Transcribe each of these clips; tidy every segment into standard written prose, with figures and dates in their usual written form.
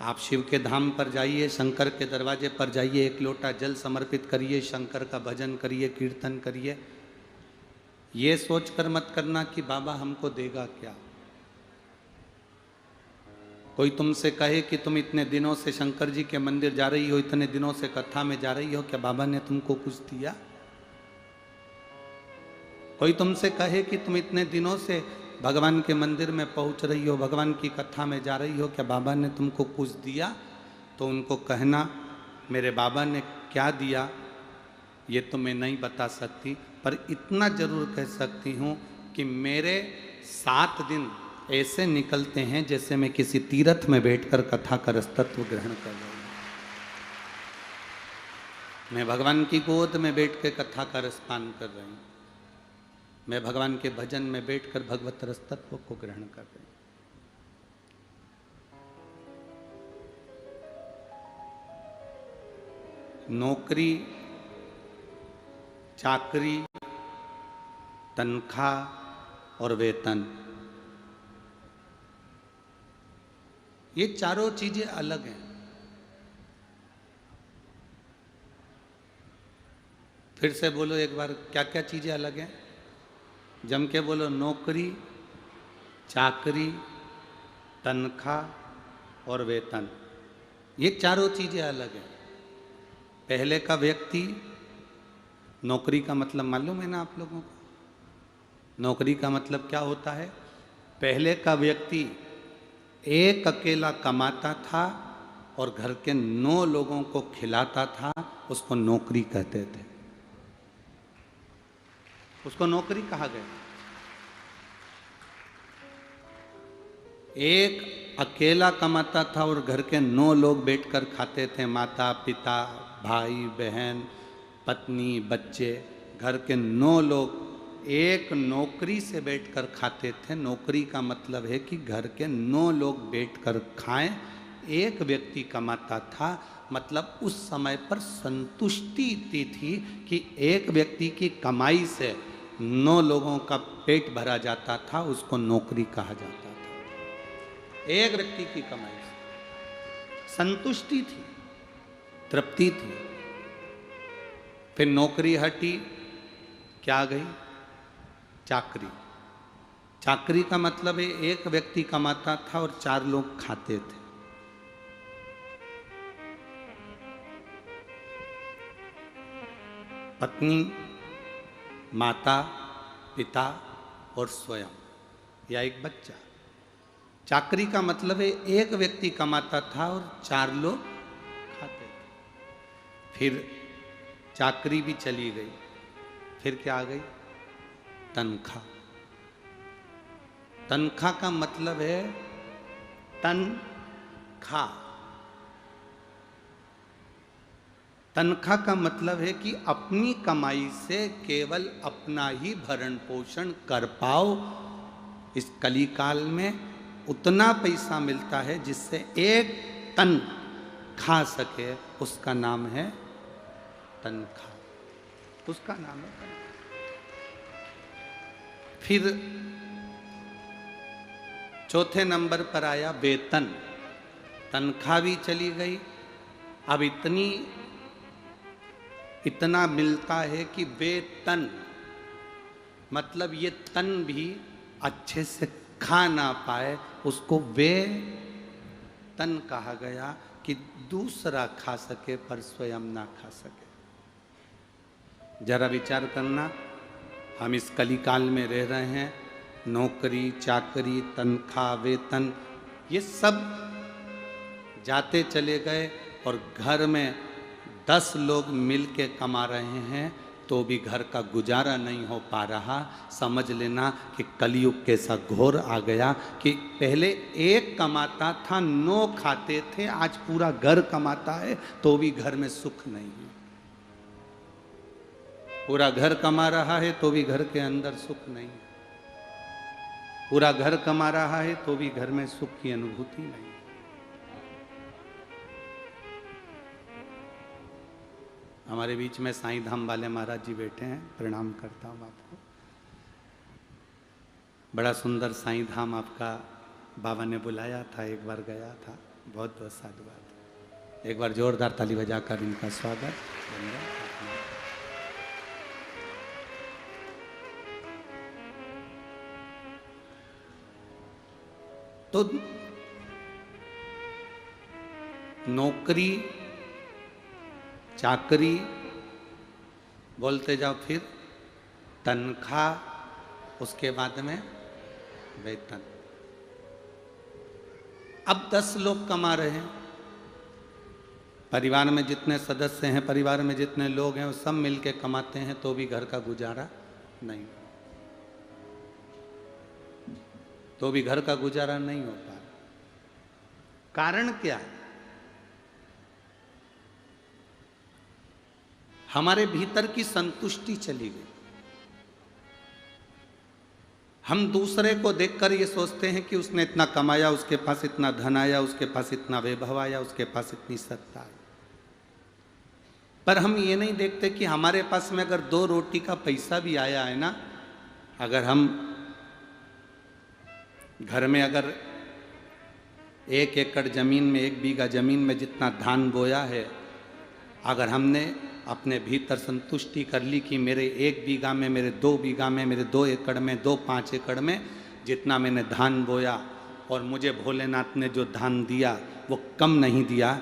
आप शिव के धाम पर जाइए, शंकर के दरवाजे पर जाइए, एक लोटा जल समर्पित करिए, शंकर का भजन करिए, कीर्तन करिए। ये सोचकर मत करना कि बाबा हमको देगा क्या। कोई तुमसे कहे कि तुम इतने दिनों से शंकर जी के मंदिर जा रही हो, इतने दिनों से कथा में जा रही हो, क्या बाबा ने तुमको कुछ दिया? कोई तुमसे कहे कि तुम इतने दिनों से भगवान के मंदिर में पहुंच रही हो, भगवान की कथा में जा रही हो, क्या बाबा ने तुमको कुछ दिया? तो उनको कहना मेरे बाबा ने क्या दिया ये तो मैं नहीं बता सकती, पर इतना जरूर कह सकती हूँ कि मेरे 7 दिन ऐसे निकलते हैं जैसे मैं किसी तीर्थ में बैठकर कथा का रसतत्व ग्रहण कर रहा हूँ। मैं भगवान की गोद में बैठ के कथा का रसपान कर रही हूँ। मैं भगवान के भजन में बैठकर भगवत रस तत्व को ग्रहण कर रही हूं। नौकरी, चाकरी, तनख्वाह और वेतन, ये चारों चीजें अलग हैं। फिर से बोलो एक बार, क्या क्या चीजें अलग हैं? जम के बोलो, नौकरी, चाकरी, तनख्वाह और वेतन, ये चारों चीजें अलग हैं। पहले का व्यक्ति, नौकरी का मतलब मालूम है ना आप लोगों को? नौकरी का मतलब क्या होता है? पहले का व्यक्ति एक अकेला कमाता था और घर के 9 लोगों को खिलाता था, उसको नौकरी कहते थे। उसको नौकरी कहा गया। एक अकेला कमाता था और घर के 9 लोग बैठकर खाते थे, माता पिता, भाई बहन, पत्नी, बच्चे, घर के 9 लोग एक नौकरी से बैठकर खाते थे। नौकरी का मतलब है कि घर के 9 लोग बैठकर खाएं। एक व्यक्ति कमाता था, मतलब उस समय पर संतुष्टि इतनी थी कि एक व्यक्ति की कमाई से 9 लोगों का पेट भरा जाता था, उसको नौकरी कहा जाता था। एक व्यक्ति की कमाई से संतुष्टि थी, तृप्ति थी। फिर नौकरी हटी, क्या आ गई? चाकरी। चाकरी का मतलब है एक व्यक्ति कमाता था और 4 लोग खाते थे। पत्नी, माता, पिता और स्वयं या एक बच्चा। चाकरी का मतलब है एक व्यक्ति कमाता था और 4 लोग खाते थे। फिर चाकरी भी चली गई, फिर क्या आ गई? तनख्वाह। तनख्वाह का मतलब है तनख्वाह। तनख्वाह का मतलब है कि अपनी कमाई से केवल अपना ही भरण पोषण कर पाओ। इस कलिकाल में उतना पैसा मिलता है जिससे एक तन खा सके, उसका नाम है तनख्वाह। उसका नाम है तनख्वाह। फिर चौथे नंबर पर आया वेतन। तनख्वाह भी चली गई, अब इतना मिलता है कि वेतन, मतलब ये तन भी अच्छे से खा ना पाए, उसको वेतन कहा गया कि दूसरा खा सके पर स्वयं ना खा सके। जरा विचार करना, हम इस कलिकाल में रह रहे हैं। नौकरी, चाकरी, तनख्वाह, वेतन, ये सब जाते चले गए और घर में 10 लोग मिल के कमा रहे हैं तो भी घर का गुजारा नहीं हो पा रहा। समझ लेना कि कलयुग कैसा घोर आ गया कि पहले एक कमाता था, 9 खाते थे, आज पूरा घर कमाता है तो भी घर में सुख नहीं है। पूरा घर कमा रहा है तो भी घर के अंदर सुख नहीं है। पूरा घर कमा रहा है तो भी घर में सुख की अनुभूति नहीं। हमारे बीच में साईं धाम वाले महाराज जी बैठे हैं, प्रणाम करता हूँ आपको। बड़ा सुंदर साईं धाम आपका बाबा ने बुलाया था, एक बार गया था। बहुत बहुत साधुवाद। एक बार जोरदार ताली बजाकर इनका स्वागत। तो नौकरी चाकरी बोलते जाओ, फिर तनख्वाह, उसके बाद में वेतन। अब 10 लोग कमा रहे हैं, परिवार में जितने सदस्य हैं, परिवार में जितने लोग हैं, वो सब मिलके कमाते हैं, तो भी घर का गुजारा नहीं, तो भी घर का गुजारा नहीं हो पा रहा। कारण क्या है? हमारे भीतर की संतुष्टि चली गई। हम दूसरे को देखकर ये सोचते हैं कि उसने इतना कमाया, उसके पास इतना धन आया, उसके पास इतना वैभव आया, उसके पास इतनी सत्ता आई। पर हम ये नहीं देखते कि हमारे पास में अगर 2 रोटी का पैसा भी आया है ना, अगर हम घर में अगर 1 एकड़ जमीन में, 1 बीघा जमीन में जितना धान बोया है, अगर हमने अपने भीतर संतुष्टि कर ली कि मेरे 1 बीघा में, मेरे 2 बीघा में, मेरे 2 एकड़ में, 5 एकड़ में जितना मैंने धान बोया, और मुझे भोलेनाथ ने जो धान दिया वो कम नहीं दिया,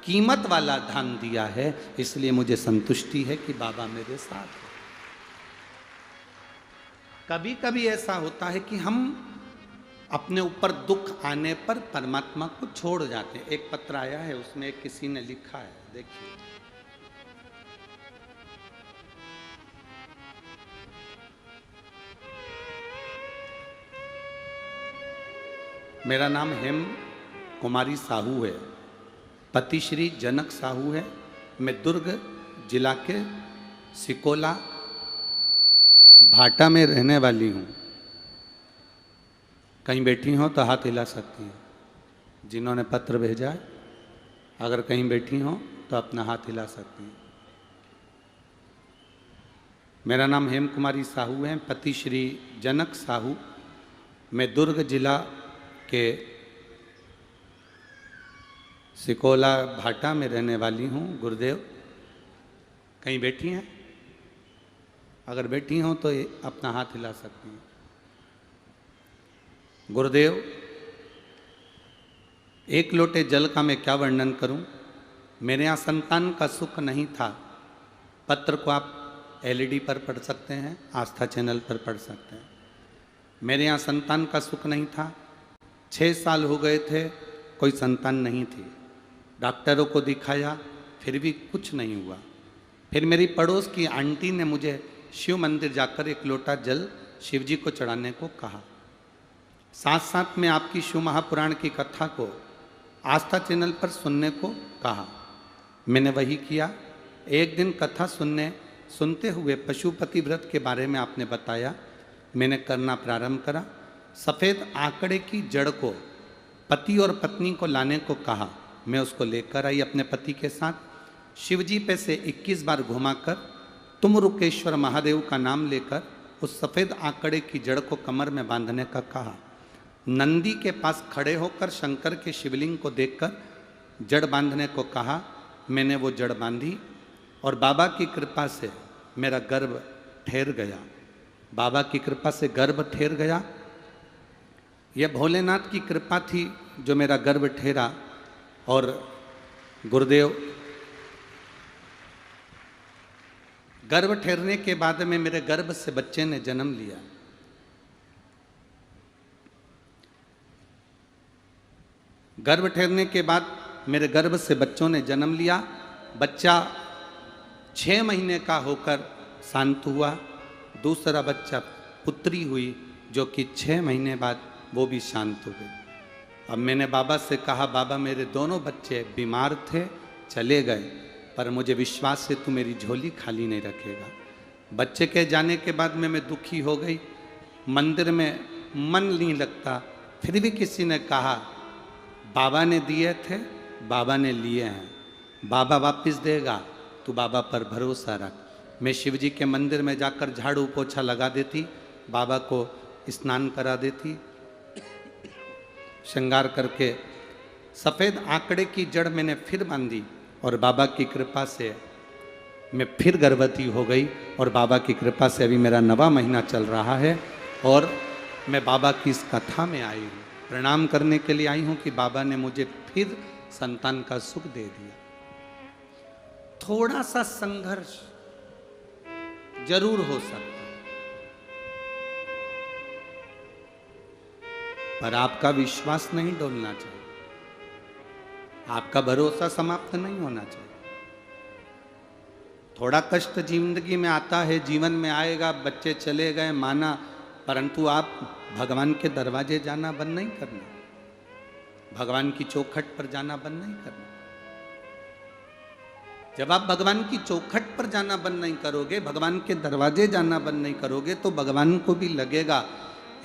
कीमत वाला धान दिया है, इसलिए मुझे संतुष्टि है कि बाबा मेरे साथ है। कभी कभी ऐसा होता है कि हम अपने ऊपर दुख आने पर परमात्मा को छोड़ जाते हैं। एक पत्र आया है, उसमें एक किसी ने लिखा है, देखिए। मेरा नाम हेम कुमारी साहू है, पति श्री जनक साहू है। मैं दुर्ग जिला के सिकोला भाटा में रहने वाली हूँ। कहीं बैठी हो तो हाथ हिला सकती हैं जिन्होंने पत्र भेजा है। अगर कहीं बैठी हो तो अपना हाथ हिला सकती हैं। मेरा नाम हेम कुमारी साहू है, पति श्री जनक साहू। मैं दुर्ग जिला के सिकोला भाटा में रहने वाली हूँ। गुरुदेव कहीं बैठी हैं? अगर बैठी हो तो अपना हाथ हिला सकती हैं। गुरुदेव, 1 लोटे जल का मैं क्या वर्णन करूं। मेरे यहाँ संतान का सुख नहीं था। पत्र को आप LED पर पढ़ सकते हैं, आस्था चैनल पर पढ़ सकते हैं। मेरे यहाँ संतान का सुख नहीं था। 6 साल हो गए थे, कोई संतान नहीं थी। डॉक्टरों को दिखाया, फिर भी कुछ नहीं हुआ। फिर मेरी पड़ोस की आंटी ने मुझे शिव मंदिर जाकर 1 लोटा जल शिव जी को चढ़ाने को कहा। साथ साथ में आपकी शिव महापुराण की कथा को आस्था चैनल पर सुनने को कहा। मैंने वही किया। एक दिन कथा सुनते हुए पशुपति व्रत के बारे में आपने बताया। मैंने करना प्रारंभ करा। सफ़ेद आंकड़े की जड़ को पति और पत्नी को लाने को कहा। मैं उसको लेकर आई अपने पति के साथ। शिवजी पे से 21 बार घुमाकर तुम रुकेश्वर महादेव का नाम लेकर उस सफ़ेद आंकड़े की जड़ को कमर में बांधने का कहा। नंदी के पास खड़े होकर शंकर के शिवलिंग को देखकर जड़ बांधने को कहा। मैंने वो जड़ बांधी और बाबा की कृपा से मेरा गर्भ ठहर गया। बाबा की कृपा से गर्भ ठहर गया। यह भोलेनाथ की कृपा थी जो मेरा गर्भ ठहरा। और गुरुदेव, गर्भ ठहरने के बाद में मेरे गर्भ से बच्चे ने जन्म लिया। गर्भ ठहरने के बाद मेरे गर्भ से बच्चों ने जन्म लिया। बच्चा 6 महीने का होकर शांत हुआ। दूसरा बच्चा पुत्री हुई जो कि 6 महीने बाद वो भी शांत हो गई। अब मैंने बाबा से कहा, बाबा मेरे दोनों बच्चे बीमार थे, चले गए, पर मुझे विश्वास है तू मेरी झोली खाली नहीं रखेगा। बच्चे के जाने के बाद में मैं दुखी हो गई। मंदिर में मन नहीं लगता। फिर भी किसी ने कहा, बाबा ने दिए थे, बाबा ने लिए हैं, बाबा वापस देगा, तू बाबा पर भरोसा रख। मैं शिव जी के मंदिर में जाकर झाड़ू पोछा लगा देती, बाबा को स्नान करा देती, श्रृंगार करके सफ़ेद आंकड़े की जड़ मैंने फिर बांधी और बाबा की कृपा से मैं फिर गर्भवती हो गई और बाबा की कृपा से अभी मेरा 9वां महीना चल रहा है और मैं बाबा की इस कथा में आई हूँ, प्रणाम करने के लिए आई हूँ कि बाबा ने मुझे फिर संतान का सुख दे दिया। थोड़ा सा संघर्ष जरूर हो सकता है, पर आपका विश्वास नहीं डोलना चाहिए, आपका भरोसा समाप्त नहीं होना चाहिए। थोड़ा कष्ट जिंदगी में आता है, जीवन में आएगा, बच्चे चले गए माना, परंतु आप भगवान के दरवाजे जाना बंद नहीं करना, भगवान की चौखट पर जाना बंद नहीं करना। जब आप भगवान की चौखट पर जाना बंद नहीं करोगे, भगवान के दरवाजे जाना बंद नहीं करोगे, तो भगवान को भी लगेगा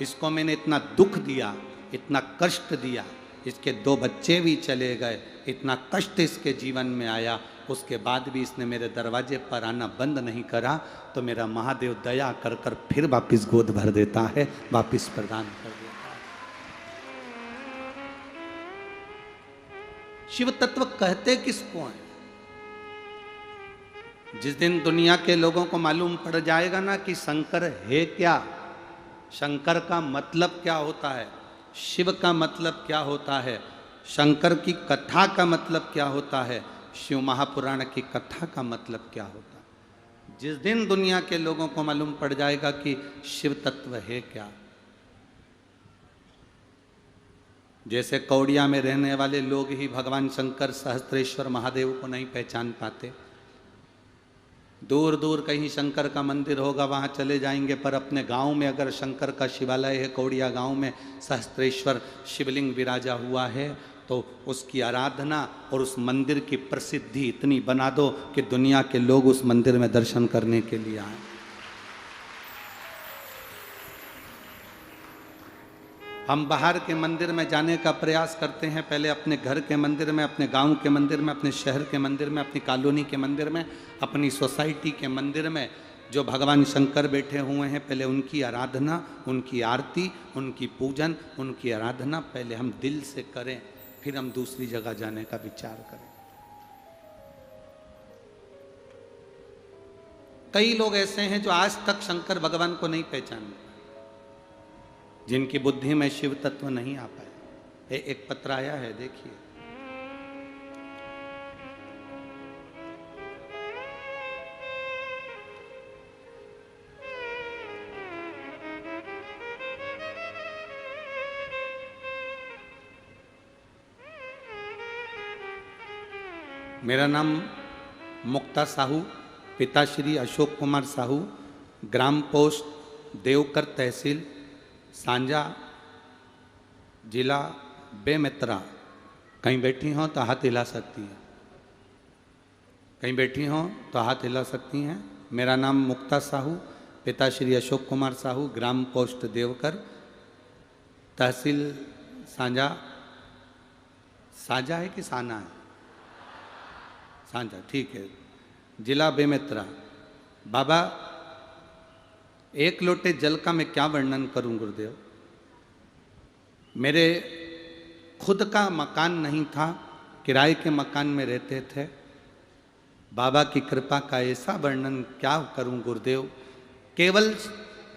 इसको मैंने इतना दुख दिया, इतना कष्ट दिया, इसके 2 बच्चे भी चले गए, इतना कष्ट इसके जीवन में आया, उसके बाद भी इसने मेरे दरवाजे पर आना बंद नहीं करा, तो मेरा महादेव दया कर कर फिर वापिस गोद भर देता है, वापिस प्रदान कर देता है। शिव तत्व कहते किसको हैं? जिस दिन दुनिया के लोगों को मालूम पड़ जाएगा ना कि शंकर है क्या, शंकर का मतलब क्या होता है, शिव का मतलब क्या होता है, शंकर की कथा का मतलब क्या होता है, शिव महापुराण की कथा का मतलब क्या होता है, जिस दिन दुनिया के लोगों को मालूम पड़ जाएगा कि शिव तत्व है क्या। जैसे कौड़िया में रहने वाले लोग ही भगवान शंकर सहस्त्रेश्वर महादेव को नहीं पहचान पाते, दूर दूर कहीं शंकर का मंदिर होगा वहाँ चले जाएंगे, पर अपने गांव में अगर शंकर का शिवालय है, कौड़िया गांव में सहस्त्रेश्वर शिवलिंग विराजा हुआ है, तो उसकी आराधना और उस मंदिर की प्रसिद्धि इतनी बना दो कि दुनिया के लोग उस मंदिर में दर्शन करने के लिए आए। हम बाहर के मंदिर में जाने का प्रयास करते हैं, पहले अपने घर के मंदिर में, अपने गांव के मंदिर में, अपने शहर के मंदिर में, अपनी कॉलोनी के मंदिर में, अपनी सोसाइटी के मंदिर में जो भगवान शंकर बैठे हुए हैं, पहले उनकी आराधना, उनकी आरती, उनकी पूजन, उनकी आराधना पहले हम दिल से करें, फिर हम दूसरी जगह जाने का विचार करें। कई लोग ऐसे हैं जो आज तक शंकर भगवान को नहीं पहचानते, जिनकी बुद्धि में शिव तत्व नहीं आ पाए। एक पत्र आया है, देखिए। मेरा नाम मुक्ता साहू, पिता श्री अशोक कुमार साहू, ग्राम पोस्ट देवकर, तहसील सांजा, जिला बेमेतरा। कहीं बैठी हों तो हाथ हिला सकती हैं, कहीं बैठी हों तो हाथ हिला सकती हैं। मेरा नाम मुक्ता साहू, पिता श्री अशोक कुमार साहू, ग्राम पोस्ट देवकर, तहसील सांजा। साजा है कि साना है? सांजा, ठीक है। जिला बेमेतरा। बाबा, एक लोटे जल का मैं क्या वर्णन करूं गुरुदेव। मेरे खुद का मकान नहीं था, किराए के मकान में रहते थे। बाबा की कृपा का ऐसा वर्णन क्या करूं गुरुदेव। केवल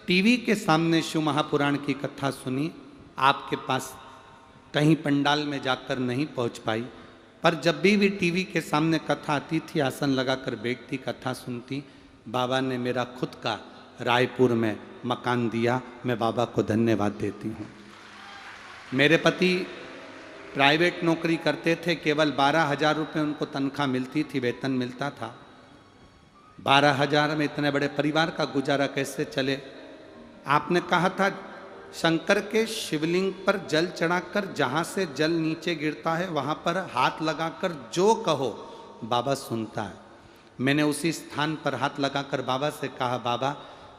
टीवी के सामने शिव महापुराण की कथा सुनी, आपके पास कहीं पंडाल में जाकर नहीं पहुंच पाई, पर जब भी टीवी के सामने कथा आती थी, आसन लगाकर बैठती, कथा सुनती। बाबा ने मेरा खुद का रायपुर में मकान दिया, मैं बाबा को धन्यवाद देती हूँ। मेरे पति प्राइवेट नौकरी करते थे, केवल 12,000 रुपये उनको तनख्वाह मिलती थी, वेतन मिलता था। 12,000 में इतने बड़े परिवार का गुजारा कैसे चले। आपने कहा था शंकर के शिवलिंग पर जल चढ़ाकर जहाँ से जल नीचे गिरता है वहाँ पर हाथ लगाकर जो कहो बाबा सुनता है। मैंने उसी स्थान पर हाथ लगाकर बाबा से कहा, बाबा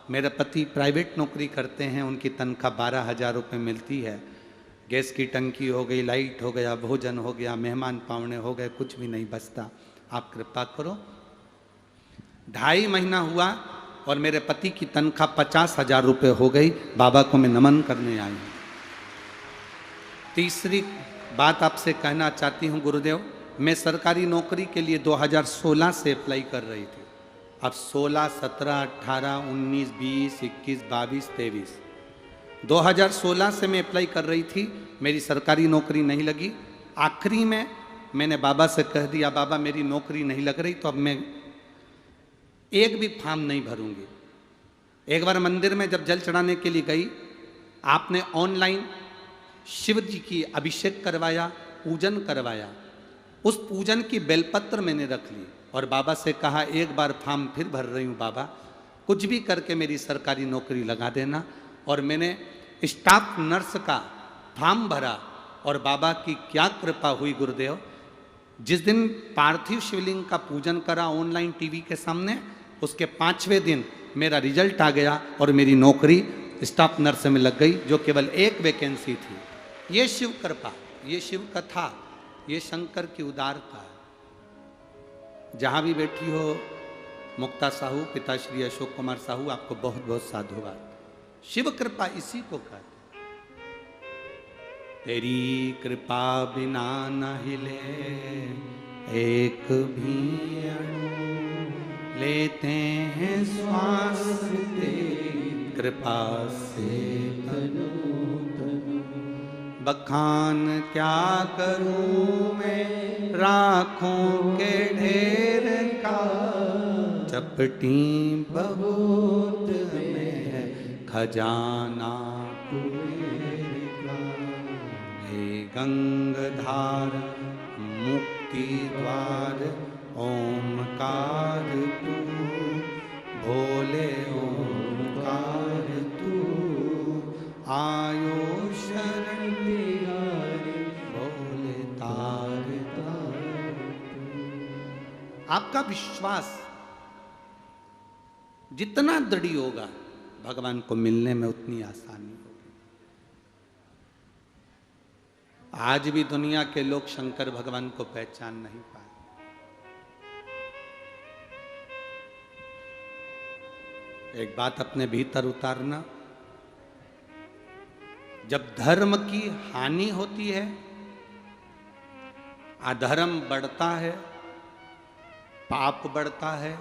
मेरे पति प्राइवेट नौकरी करते हैं, उनकी तनख्वाह 12,000 रुपये मिलती है, गैस की टंकी हो गई, लाइट हो गया, भोजन हो गया, मेहमान पावने हो गए, कुछ भी नहीं बचता, आप कृपा करो। 2.5 महीना हुआ और मेरे पति की तनख्वाह 50,000 रुपये हो गई। बाबा को मैं नमन करने आई हूँ। बात आपसे कहना चाहती हूँ गुरुदेव, मैं सरकारी नौकरी के लिए 2016 से अप्लाई कर रही थी। अब 16, 17, 18, 19, 20, 21, 22, 23, 2016 से मैं अप्लाई कर रही थी, मेरी सरकारी नौकरी नहीं लगी। आखिरी में मैंने बाबा से कह दिया, बाबा मेरी नौकरी नहीं लग रही तो अब मैं एक भी फॉर्म नहीं भरूंगी। एक बार मंदिर में जब जल चढ़ाने के लिए गई, आपने ऑनलाइन शिव जी की अभिषेक करवाया, पूजन करवाया। उस पूजन की बेलपत्र मैंने रख ली और बाबा से कहा एक बार फॉर्म फिर भर रही हूँ बाबा, कुछ भी करके मेरी सरकारी नौकरी लगा देना। और मैंने स्टाफ नर्स का फॉर्म भरा और बाबा की क्या कृपा हुई गुरुदेव, जिस दिन पार्थिव शिवलिंग का पूजन करा ऑनलाइन टीवी के सामने, उसके 5वें दिन मेरा रिजल्ट आ गया और मेरी नौकरी स्टाफ नर्स में लग गई, जो केवल एक वैकेंसी थी। ये शिव कृपा, ये शिव कथा, ये शंकर की उदारता। जहां भी बैठी हो मुक्ता साहू, पिताश्री अशोक कुमार साहू, आपको बहुत बहुत साधुवाद। शिव कृपा इसी को कहते। तेरी कृपा बिना न हिले एक भी अणु, लेते हैं श्वास तेरी कृपा से तनु तनु। बखान क्या करूं मैं राखों के ढेर का, चपटी बहुत में है खजाना कुबेर का। हे गंगधार मुक्ति द्वार ओमकार तू, भोले ओमकार तू, आयो शरण तिहारी भोले तार तार। आपका विश्वास जितना दृढ़ होगा, भगवान को मिलने में उतनी आसानी होगी। आज भी दुनिया के लोग शंकर भगवान को पहचान नहीं पाए। एक बात अपने भीतर उतारना, जब धर्म की हानि होती है, अधर्म बढ़ता है, पाप बढ़ता है,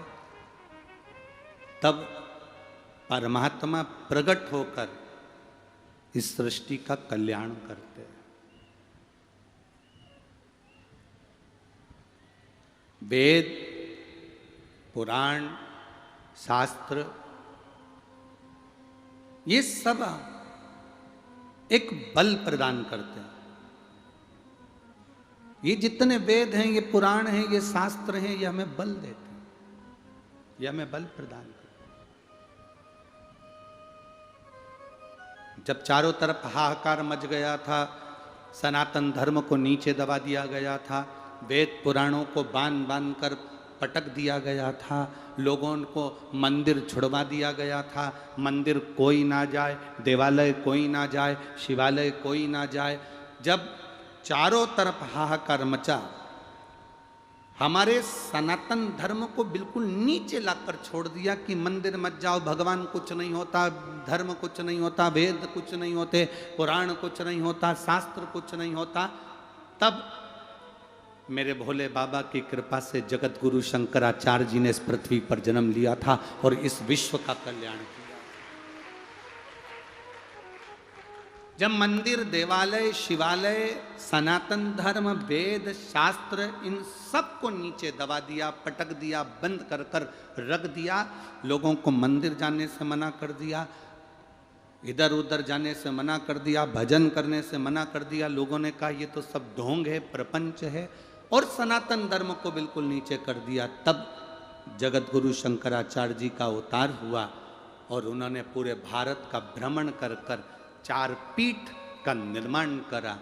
तब परमात्मा प्रकट होकर इस सृष्टि का कल्याण करते हैं। वेद, पुराण, शास्त्र, ये सब एक बल प्रदान करते हैं। ये जितने वेद हैं, ये पुराण हैं, ये शास्त्र हैं, ये हमें बल देते हैं, ये हमें बल प्रदान करते हैं। जब चारों तरफ हाहाकार मच गया था, सनातन धर्म को नीचे दबा दिया गया था, वेद पुराणों को बांध बांध कर पटक दिया गया था, लोगों को मंदिर छुड़वा दिया गया था, मंदिर कोई ना जाए, देवालय कोई ना जाए, शिवालय कोई ना जाए, जब चारों तरफ हाहाकार मचा, हमारे सनातन धर्म को बिल्कुल नीचे लाकर छोड़ दिया कि मंदिर मत जाओ, भगवान कुछ नहीं होता, धर्म कुछ नहीं होता, वेद कुछ नहीं होते, पुराण कुछ नहीं होता, शास्त्र कुछ नहीं होता। तब मेरे भोले बाबा की कृपा से जगत गुरु शंकराचार्य जी ने इस पृथ्वी पर जन्म लिया था और इस विश्व का कल्याण किया। जब मंदिर, देवालय, शिवालय, सनातन धर्म, वेद, शास्त्र, इन सब को नीचे दबा दिया, पटक दिया, बंद कर कर रख दिया, लोगों को मंदिर जाने से मना कर दिया, इधर उधर जाने से मना कर दिया, भजन करने से मना कर दिया, लोगों ने कहा ये तो सब ढोंग है, प्रपंच है, और सनातन धर्म को बिल्कुल नीचे कर दिया। तब जगत गुरु शंकराचार्य जी का अवतार हुआ और उन्होंने पूरे भारत का भ्रमण कर कर 4 पीठ का निर्माण करा।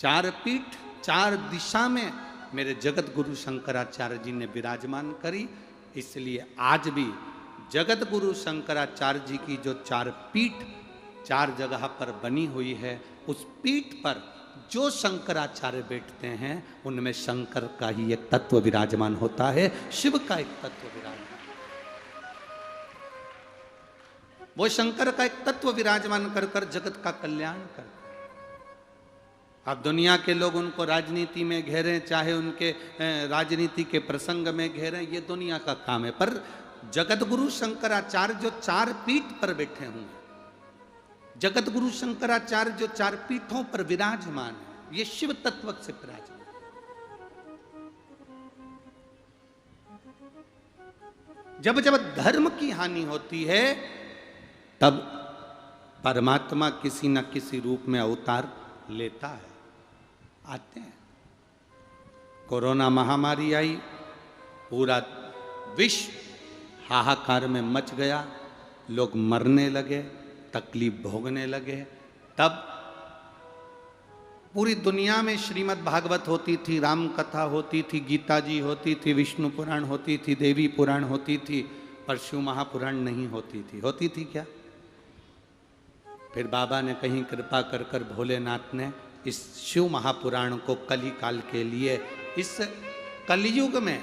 4 पीठ 4 दिशा में मेरे जगत गुरु शंकराचार्य जी ने विराजमान करी। इसलिए आज भी जगत गुरु शंकराचार्य जी की जो 4 पीठ 4 जगह पर बनी हुई है, उस पीठ पर जो शंकराचार्य बैठते हैं, उनमें शंकर का ही एक तत्व विराजमान होता है, शिव का एक तत्व विराजमान, वो शंकर का एक तत्व विराजमान कर कर जगत का कल्याण करते। अब दुनिया के लोग उनको राजनीति में घेरें, चाहे उनके राजनीति के प्रसंग में घेरें, ये दुनिया का काम है। पर जगत गुरु शंकराचार्य जो चार पीठ पर बैठे हुए, जगत गुरु शंकराचार्य जो चार पीठों पर विराजमान है, ये शिव तत्व से विराजमान। जब जब धर्म की हानि होती है, तब परमात्मा किसी न किसी रूप में अवतार लेता है, आते हैं। कोरोना महामारी आई, पूरा विश्व हाहाकार में मच गया, लोग मरने लगे, तकलीफ भोगने लगे। तब पूरी दुनिया में श्रीमद् भागवत होती थी, राम कथा होती थी, गीता जी होती थी, विष्णु पुराण होती थी, देवी पुराण होती थी, पर शिव महापुराण नहीं होती थी। होती थी क्या? फिर बाबा ने कहीं कृपा कर कर भोलेनाथ ने इस शिव महापुराण को कली काल के लिए, इस कलयुग में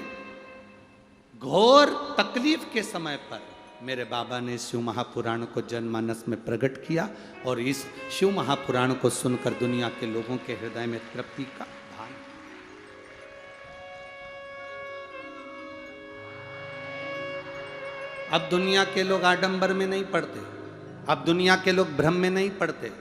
घोर तकलीफ के समय पर मेरे बाबा ने शिव महापुराण को जनमानस में प्रकट किया, और इस शिव महापुराण को सुनकर दुनिया के लोगों के हृदय में तृप्ति का भान। अब दुनिया के लोग आडंबर में नहीं पड़ते, अब दुनिया के लोग भ्रम में नहीं पड़ते,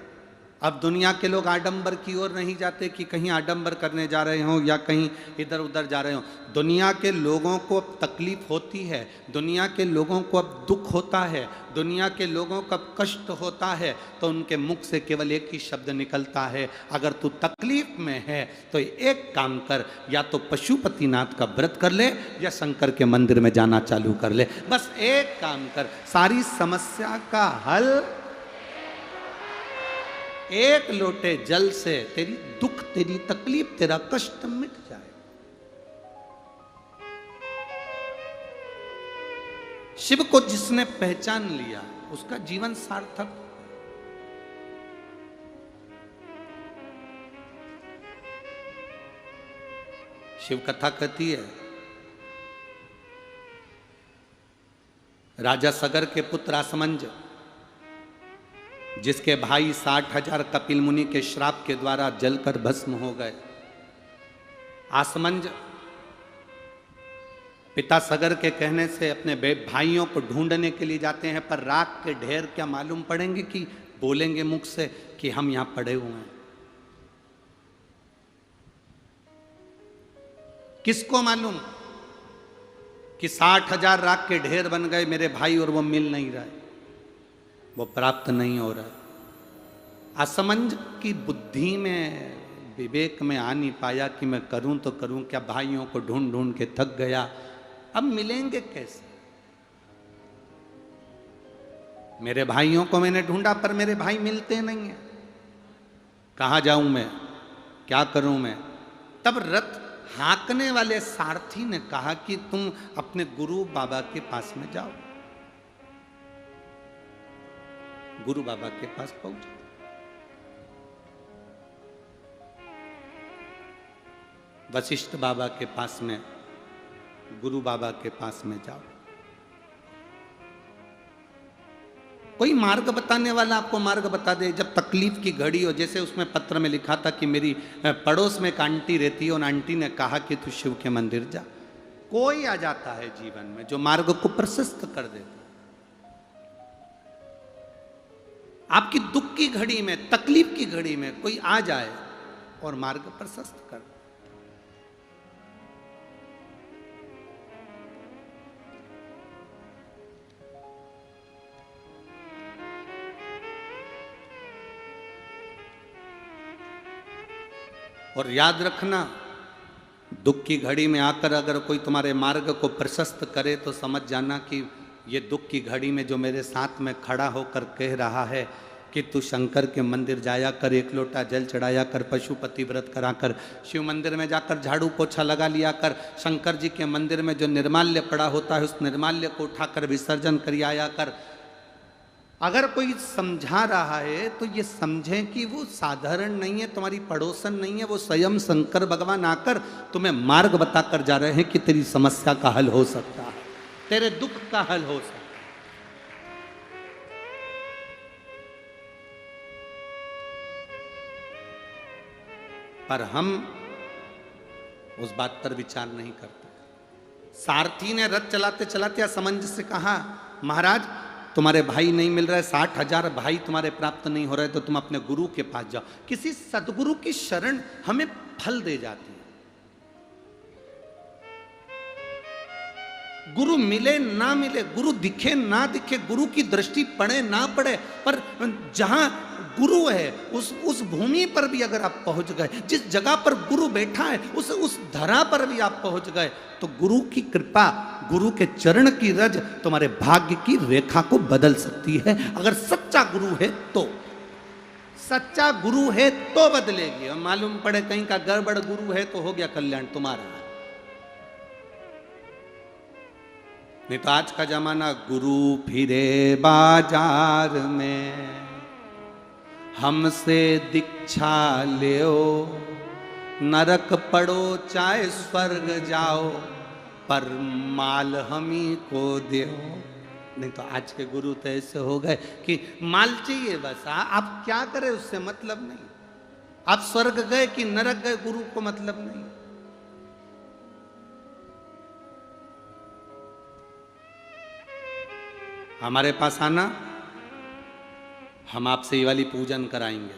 अब दुनिया के लोग आडंबर की ओर नहीं जाते कि कहीं आडंबर करने जा रहे हों या कहीं इधर उधर जा रहे हों। दुनिया के लोगों को अब तकलीफ होती है, दुनिया के लोगों को अब दुख होता है, दुनिया के लोगों को अब कष्ट होता है, तो उनके मुख से केवल एक ही शब्द निकलता है, अगर तू तकलीफ में है तो एक काम कर, या तो पशुपतिनाथ का व्रत कर ले या शंकर के मंदिर में जाना चालू कर ले। बस एक काम कर, सारी समस्या का हल एक लोटे जल से, तेरी दुख, तेरी तकलीफ, तेरा कष्ट मिट जाए। शिव को जिसने पहचान लिया उसका जीवन सार्थक। शिव कथा कहती है, राजा सगर के पुत्र आसमंज, जिसके भाई 60,000 कपिल मुनि के श्राप के द्वारा जलकर भस्म हो गए। आसमंज पिता सगर के कहने से अपने भाइयों को ढूंढने के लिए जाते हैं, पर राख के ढेर क्या मालूम पड़ेंगे कि बोलेंगे मुख से कि हम यहां पड़े हुए हैं। किसको मालूम कि 60,000 राख के ढेर बन गए मेरे भाई, और वो मिल नहीं रहा है, वो प्राप्त नहीं हो रहा है। असमंज की बुद्धि में, विवेक में आ नहीं पाया कि मैं करूं तो करूं क्या, भाइयों को ढूंढ ढूंढ के थक गया, अब मिलेंगे कैसे। मेरे भाइयों को मैंने ढूंढा पर मेरे भाई मिलते नहीं हैं, कहाँ जाऊं मैं, क्या करूं मैं। तब रथ हाँकने वाले सारथी ने कहा कि तुम अपने गुरु बाबा के पास में जाओ। गुरु बाबा के पास पहुंचे। वशिष्ठ बाबा के पास में, गुरु बाबा के पास में जाओ। कोई मार्ग बताने वाला आपको मार्ग बता दे। जब तकलीफ की घड़ी हो, जैसे उसमें पत्र में लिखा था कि मेरी पड़ोस में एक आंटी रहती है, उन आंटी ने कहा कि तू शिव के मंदिर जा। कोई आ जाता है जीवन में जो मार्ग को प्रशस्त कर देता। आपकी दुख की घड़ी में, तकलीफ की घड़ी में कोई आ जाए और मार्ग प्रशस्त कर। और याद रखना, दुख की घड़ी में आकर अगर कोई तुम्हारे मार्ग को प्रशस्त करे तो समझ जाना कि ये दुख की घड़ी में जो मेरे साथ में खड़ा होकर कह रहा है कि तू शंकर के मंदिर जाया कर, एक लोटा जल चढ़ाया कर, पशुपति व्रत करा कर, शिव मंदिर में जाकर झाड़ू पोछा लगा लिया कर, शंकर जी के मंदिर में जो निर्माल्य पड़ा होता है उस निर्माल्य को उठाकर विसर्जन कर आया कर। अगर कोई समझा रहा है तो ये समझें कि वो साधारण नहीं है, तुम्हारी पड़ोसन नहीं है, वो स्वयं शंकर भगवान आकर तुम्हें मार्ग बताकर जा रहे हैं कि तेरी समस्या का हल हो सकता है, तेरे दुख का हल हो सकता है। पर हम उस बात पर विचार नहीं करते। सारथी ने रथ चलाते चलाते असमंजस से कहा, महाराज तुम्हारे भाई नहीं मिल रहे, 60,000 भाई तुम्हारे प्राप्त नहीं हो रहे, तो तुम अपने गुरु के पास जाओ। किसी सदगुरु की शरण हमें फल दे जाती है। गुरु मिले ना मिले, गुरु दिखे ना दिखे, गुरु की दृष्टि पड़े ना पड़े, पर जहां गुरु है उस भूमि पर भी अगर आप पहुंच गए, जिस जगह पर गुरु बैठा है उस धरा पर भी आप पहुंच गए, तो गुरु की कृपा, गुरु के चरण की रज तुम्हारे भाग्य की रेखा को बदल सकती है। अगर सच्चा गुरु है तो, सच्चा गुरु है तो बदलेगी। और मालूम पड़े कहीं का गड़बड़ गुरु है तो हो गया कल्याण तुम्हारा। नहीं तो आज का जमाना, गुरु फिरे बाजार में हमसे दीक्षा लेओ, नरक पड़ो चाहे स्वर्ग जाओ, पर माल हमी को देओ। नहीं तो आज के गुरु तो ऐसे हो गए कि माल चाहिए बस, आप क्या करें उससे मतलब नहीं। आप स्वर्ग गए कि नरक गए, गुरु को मतलब नहीं। हमारे पास आना, हम आपसे ये वाली पूजन कराएंगे।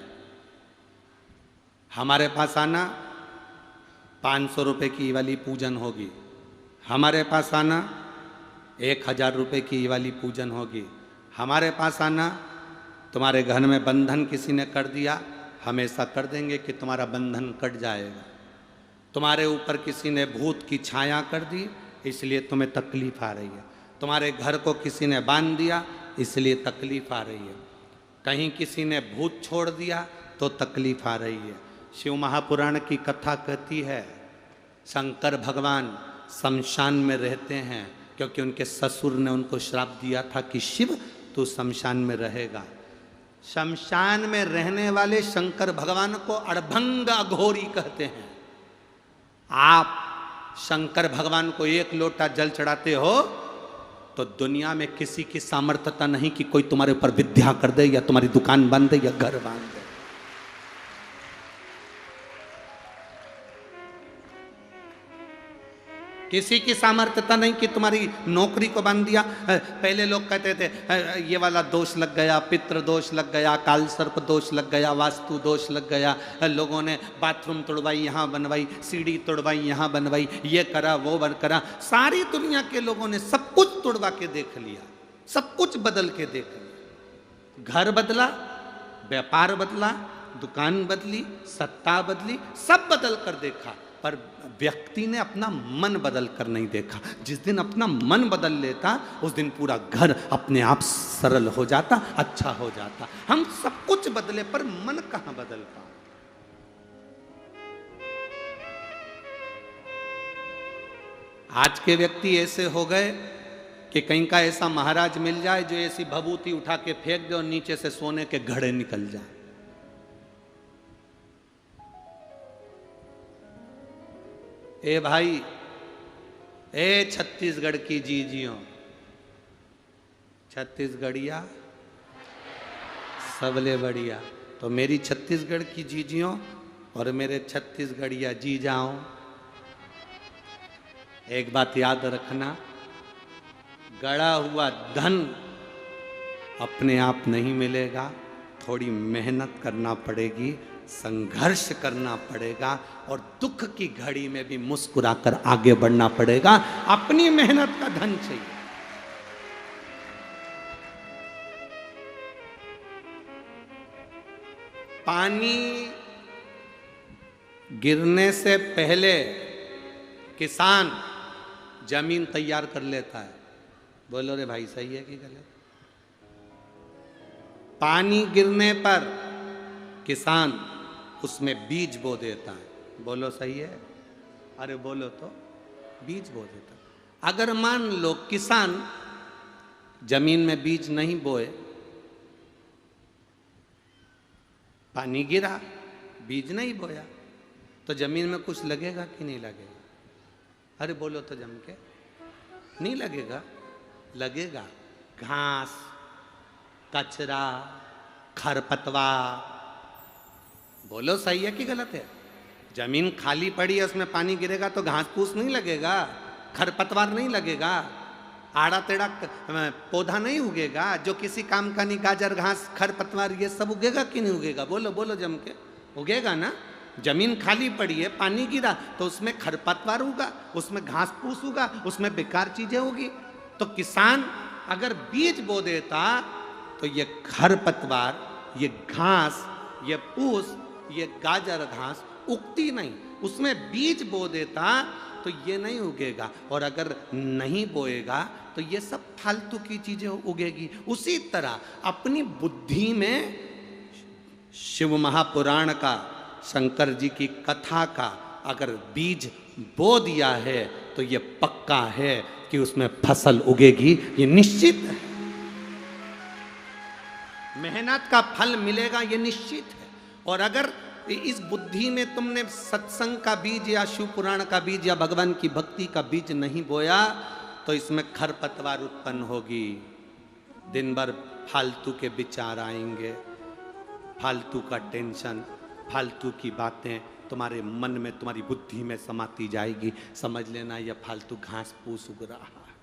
हमारे पास आना, 500 रुपये की ये वाली पूजन होगी। हमारे पास आना, 1,000 रुपये की ये वाली पूजन होगी। हमारे पास आना, तुम्हारे घर में बंधन किसी ने कर दिया, हम ऐसा कर देंगे कि तुम्हारा बंधन कट जाएगा। तुम्हारे ऊपर किसी ने भूत की छाया कर दी, इसलिए तुम्हें तकलीफ आ रही है। तुम्हारे घर को किसी ने बांध दिया, इसलिए तकलीफ आ रही है। कहीं किसी ने भूत छोड़ दिया तो तकलीफ आ रही है। शिव महापुराण की कथा कहती है, शंकर भगवान शमशान में रहते हैं, क्योंकि उनके ससुर ने उनको श्राप दिया था कि शिव तू शमशान में रहेगा। शमशान में रहने वाले शंकर भगवान को अड़भंग अघोरी कहते हैं। आप शंकर भगवान को 1 लोटा जल चढ़ाते हो तो दुनिया में किसी की सामर्थ्यता नहीं कि कोई तुम्हारे ऊपर विद्या कर दे, या तुम्हारी दुकान बांध दे, या घर बांध दे। किसी की सामर्थ्यता नहीं कि तुम्हारी नौकरी को बांध दिया। पहले लोग कहते थे ये वाला दोष लग गया, पितृ दोष लग गया, काल सर्प दोष लग गया, वास्तु दोष लग गया। लोगों ने बाथरूम तोड़वाई, यहाँ बनवाई, सीढ़ी तोड़वाई, यहाँ बनवाई, ये करा वो करा। सारी दुनिया के लोगों ने सब कुछ तोड़वा के देख लिया, सब कुछ बदल के देख लिया। घर बदला, व्यापार बदला, दुकान बदली, सत्ता बदली, सब बदल कर देखा, पर व्यक्ति ने अपना मन बदल कर नहीं देखा। जिस दिन अपना मन बदल लेता, उस दिन पूरा घर अपने आप सरल हो जाता, अच्छा हो जाता। हम सब कुछ बदले पर मन कहां बदल पा। आज के व्यक्ति ऐसे हो गए कि कहीं का ऐसा महाराज मिल जाए जो ऐसी भभूति उठा के फेंक दे और नीचे से सोने के घड़े निकल जाए। ए भाई, ए छत्तीसगढ़ की जीजियों, छत्तीसगढ़िया सबले बढ़िया। तो मेरी छत्तीसगढ़ की जीजियों और मेरे छत्तीसगढ़िया जीजाओं, एक बात याद रखना, गड़ा हुआ धन अपने आप नहीं मिलेगा, थोड़ी मेहनत करना पड़ेगी, संघर्ष करना पड़ेगा, और दुख की घड़ी में भी मुस्कुराकर आगे बढ़ना पड़ेगा। अपनी मेहनत का धन चाहिए। पानी गिरने से पहले किसान जमीन तैयार कर लेता है। बोलो रे भाई, सही है कि गलत? पानी गिरने पर किसान उसमें बीज बो देता है। बोलो सही है? अरे बोलो तो, बीज बो देता है। अगर मान लो किसान जमीन में बीज नहीं बोए, पानी गिरा, बीज नहीं बोया, तो जमीन में कुछ लगेगा कि नहीं लगेगा? अरे बोलो तो जम के, नहीं लगेगा? लगेगा। घास, कचरा, खरपतवार। बोलो सही है कि गलत है? जमीन खाली पड़ी है, उसमें पानी गिरेगा तो घास फूस नहीं लगेगा, खरपतवार नहीं लगेगा, आड़ा टेढ़ा पौधा नहीं उगेगा जो किसी काम का नहीं। गाजर घास खरपतवार ये सब उगेगा कि नहीं उगेगा? बोलो बोलो जम के, उगेगा ना। जमीन खाली पड़ी है, पानी गिरा तो उसमें खरपतवार उगा, उसमें घास फूस उगा, उसमें बेकार चीजें होगी। तो किसान अगर बीज बो देता तो ये खरपतवार, ये घास, ये फूस, ये गाजर घास उगती नहीं। उसमें बीज बो देता तो ये नहीं उगेगा, और अगर नहीं बोएगा तो ये सब फालतू की चीजें उगेगी। उसी तरह अपनी बुद्धि में शिव महापुराण का, शंकर जी की कथा का अगर बीज बो दिया है तो ये पक्का है कि उसमें फसल उगेगी, ये निश्चित है। मेहनत का फल मिलेगा, ये निश्चित है। और अगर इस बुद्धि में तुमने सत्संग का बीज या शिव पुराण का बीज या भगवान की भक्ति का बीज नहीं बोया तो इसमें खरपतवार उत्पन्न होगी। दिन भर फालतू के विचार आएंगे, फालतू का टेंशन, फालतू की बातें तुम्हारे मन में, तुम्हारी बुद्धि में समाती जाएगी। समझ लेना यह फालतू घास फूस उग रहा है।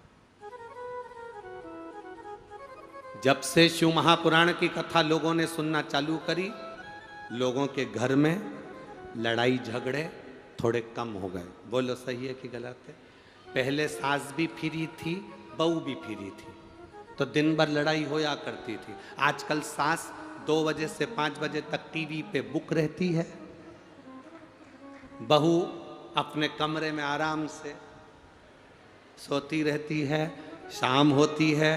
जब से शिव महापुराण की कथा लोगों ने सुनना चालू करी, लोगों के घर में लड़ाई झगड़े थोड़े कम हो गए। बोलो सही है कि गलत है? पहले सास भी फ्री थी, बहू भी फ्री थी, तो दिन भर लड़ाई होया करती थी। आजकल सास 2 बजे से 5 बजे तक टीवी पे बुक रहती है, बहू अपने कमरे में आराम से सोती रहती है। शाम होती है,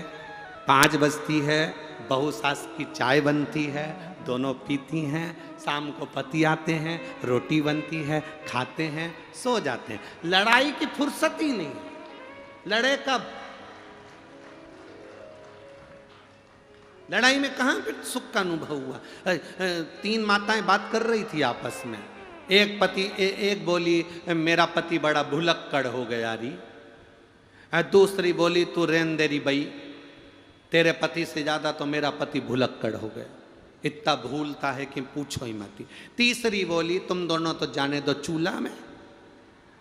5 बजती है, बहू सास की चाय बनती है, दोनों पीती हैं। शाम को पति आते हैं, रोटी बनती है, खाते हैं, सो जाते हैं। लड़ाई की फुर्सत ही नहीं। लड़े कब? लड़ाई में कहाँ पे सुख का अनुभव हुआ? 3 माताएं बात कर रही थी आपस में। एक बोली मेरा पति बड़ा भुलक्कड़ हो गया री। दूसरी बोली तू रेन देरी बई, तेरे पति से ज्यादा तो मेरा पति भुलक्कड़ हो गया, इतना भूलता है कि पूछो ही मत। तीसरी बोली तुम दोनों तो जाने दो चूल्हा में,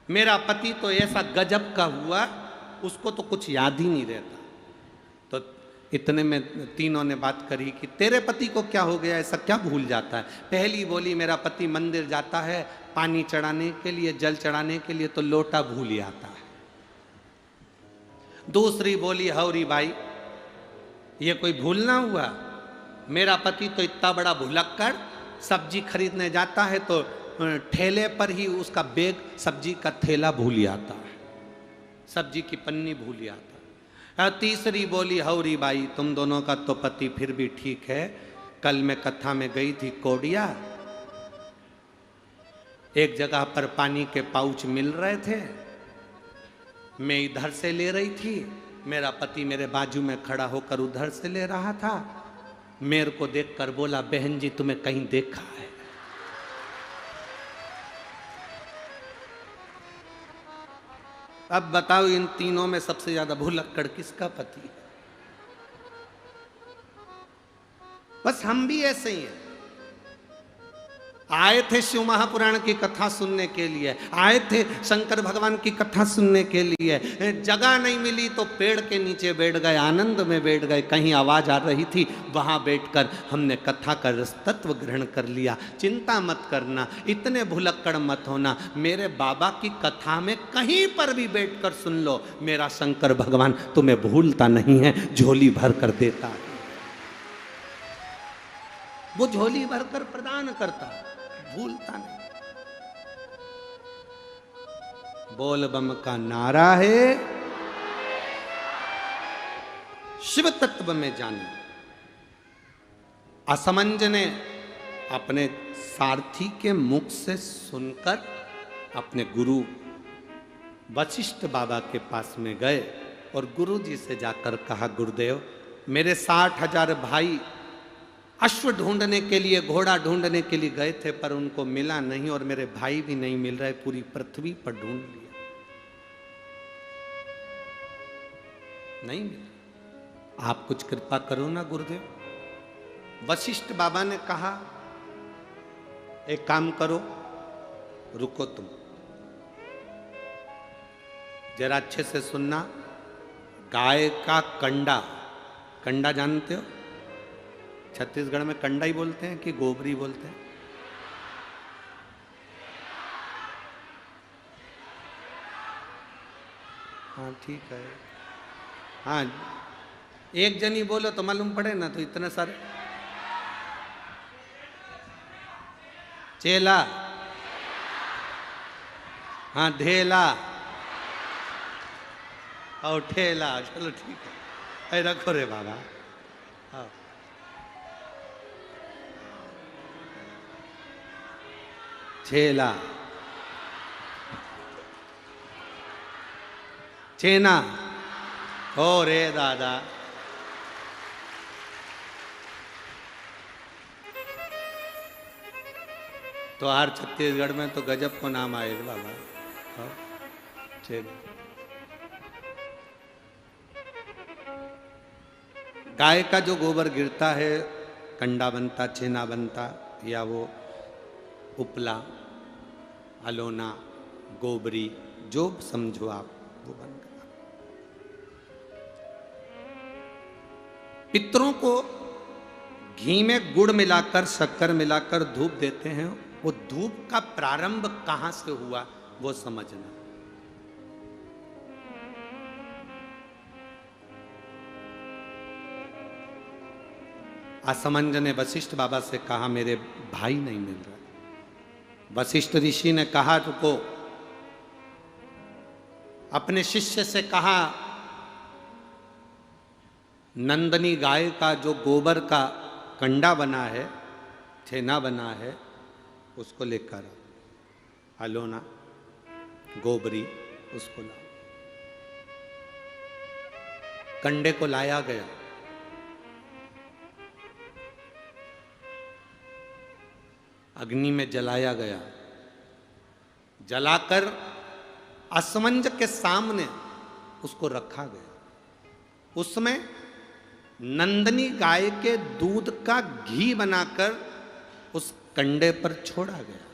मेरा पति तो ऐसा गजब का हुआ उसको तो कुछ याद ही नहीं रहता। तो इतने में तीनों ने बात करी कि तेरे पति को क्या हो गया, ऐसा क्या भूल जाता है? पहली बोली मेरा पति मंदिर जाता है पानी चढ़ाने के लिए, जल चढ़ाने के लिए, तो लोटा भूल ही आता है। दूसरी बोली हौरी भाई ये कोई भूलना हुआ, मेरा पति तो इतना बड़ा भुलक्कड़, सब्जी खरीदने जाता है तो ठेले पर ही उसका बैग, सब्जी का थैला भूल ही आता है, सब्जी की पन्नी भूल ही आता है। तीसरी बोली हौरी बाई तुम दोनों का तो पति फिर भी ठीक है, कल मैं कथा में गई थी कोडिया, एक जगह पर पानी के पाउच मिल रहे थे, मैं इधर से ले रही थी, मेरा पति मेरे बाजू में खड़ा होकर उधर से ले रहा था। मेरे को देखकर बोला बहन जी तुम्हें कहीं देखा है? अब बताओ इन तीनों में सबसे ज्यादा भुलक्कड़ किसका पति है? बस हम भी ऐसे ही हैं। आए थे शिव महापुराण की कथा सुनने के लिए, आए थे शंकर भगवान की कथा सुनने के लिए, जगह नहीं मिली तो पेड़ के नीचे बैठ गए, आनंद में बैठ गए, कहीं आवाज आ रही थी वहां बैठकर हमने कथा का रस तत्व ग्रहण कर लिया। चिंता मत करना, इतने भुलक्कड़ मत होना, मेरे बाबा की कथा में कहीं पर भी बैठकर सुन लो, मेरा शंकर भगवान तुम्हें भूलता नहीं है, झोली भर कर देता है, वो झोली भरकर प्रदान करता है, भूलता नहीं। बोल बम का नारा है, शिव तत्व में जाने। असमंज ने अपने सारथी के मुख से सुनकर अपने गुरु वशिष्ठ बाबा के पास में गए और गुरु जी से जाकर कहा गुरुदेव मेरे 60,000 भाई अश्व ढूंढने के लिए, घोड़ा ढूंढने के लिए गए थे पर उनको मिला नहीं, और मेरे भाई भी नहीं मिल रहे, पूरी पृथ्वी पर ढूंढ लिया, नहीं मिला, आप कुछ कृपा करो ना गुरुदेव। वशिष्ठ बाबा ने कहा एक काम करो, रुको तुम, जरा अच्छे से सुनना। गाय का कंडा, कंडा जानते हो? छत्तीसगढ़ में कंडा ही बोलते हैं कि गोबरी बोलते हैं? हाँ ठीक है। हाँ, एक जनी बोलो तो मालूम पड़े ना, तो इतने सारे। चेला, हाँ धेला और ठेला। चलो ठीक है, अरे रखो रे बाबा। हाँ, छेला, चेना, हो रे दादा। तो हर छत्तीसगढ़ में तो गजब को नाम आए बाबा। हाँ, चेना। गाय का जो गोबर गिरता है, कंडा बनता, छेना बनता, या वो उपला, अलोना, गोबरी, जो समझो आप, वो बन गया। पितरों को घी में गुड़ मिलाकर, शक्कर मिलाकर धूप देते हैं। वो धूप का प्रारंभ कहां से हुआ वो समझना। असमंज ने वशिष्ठ बाबा से कहा मेरे भाई नहीं मिल रहा। वशिष्ठ ऋषि ने कहा रुको, अपने शिष्य से कहा नंदनी गाय का जो गोबर का कंडा बना है, छेना बना है, उसको लेकर अलोना, गोबरी, उसको ला। कंडे को लाया गया। अग्नि में जलाया गया। जलाकर असमंज के सामने उसको रखा गया। उसमें नंदनी गाय के दूध का घी बनाकर उस कंडे पर छोड़ा गया।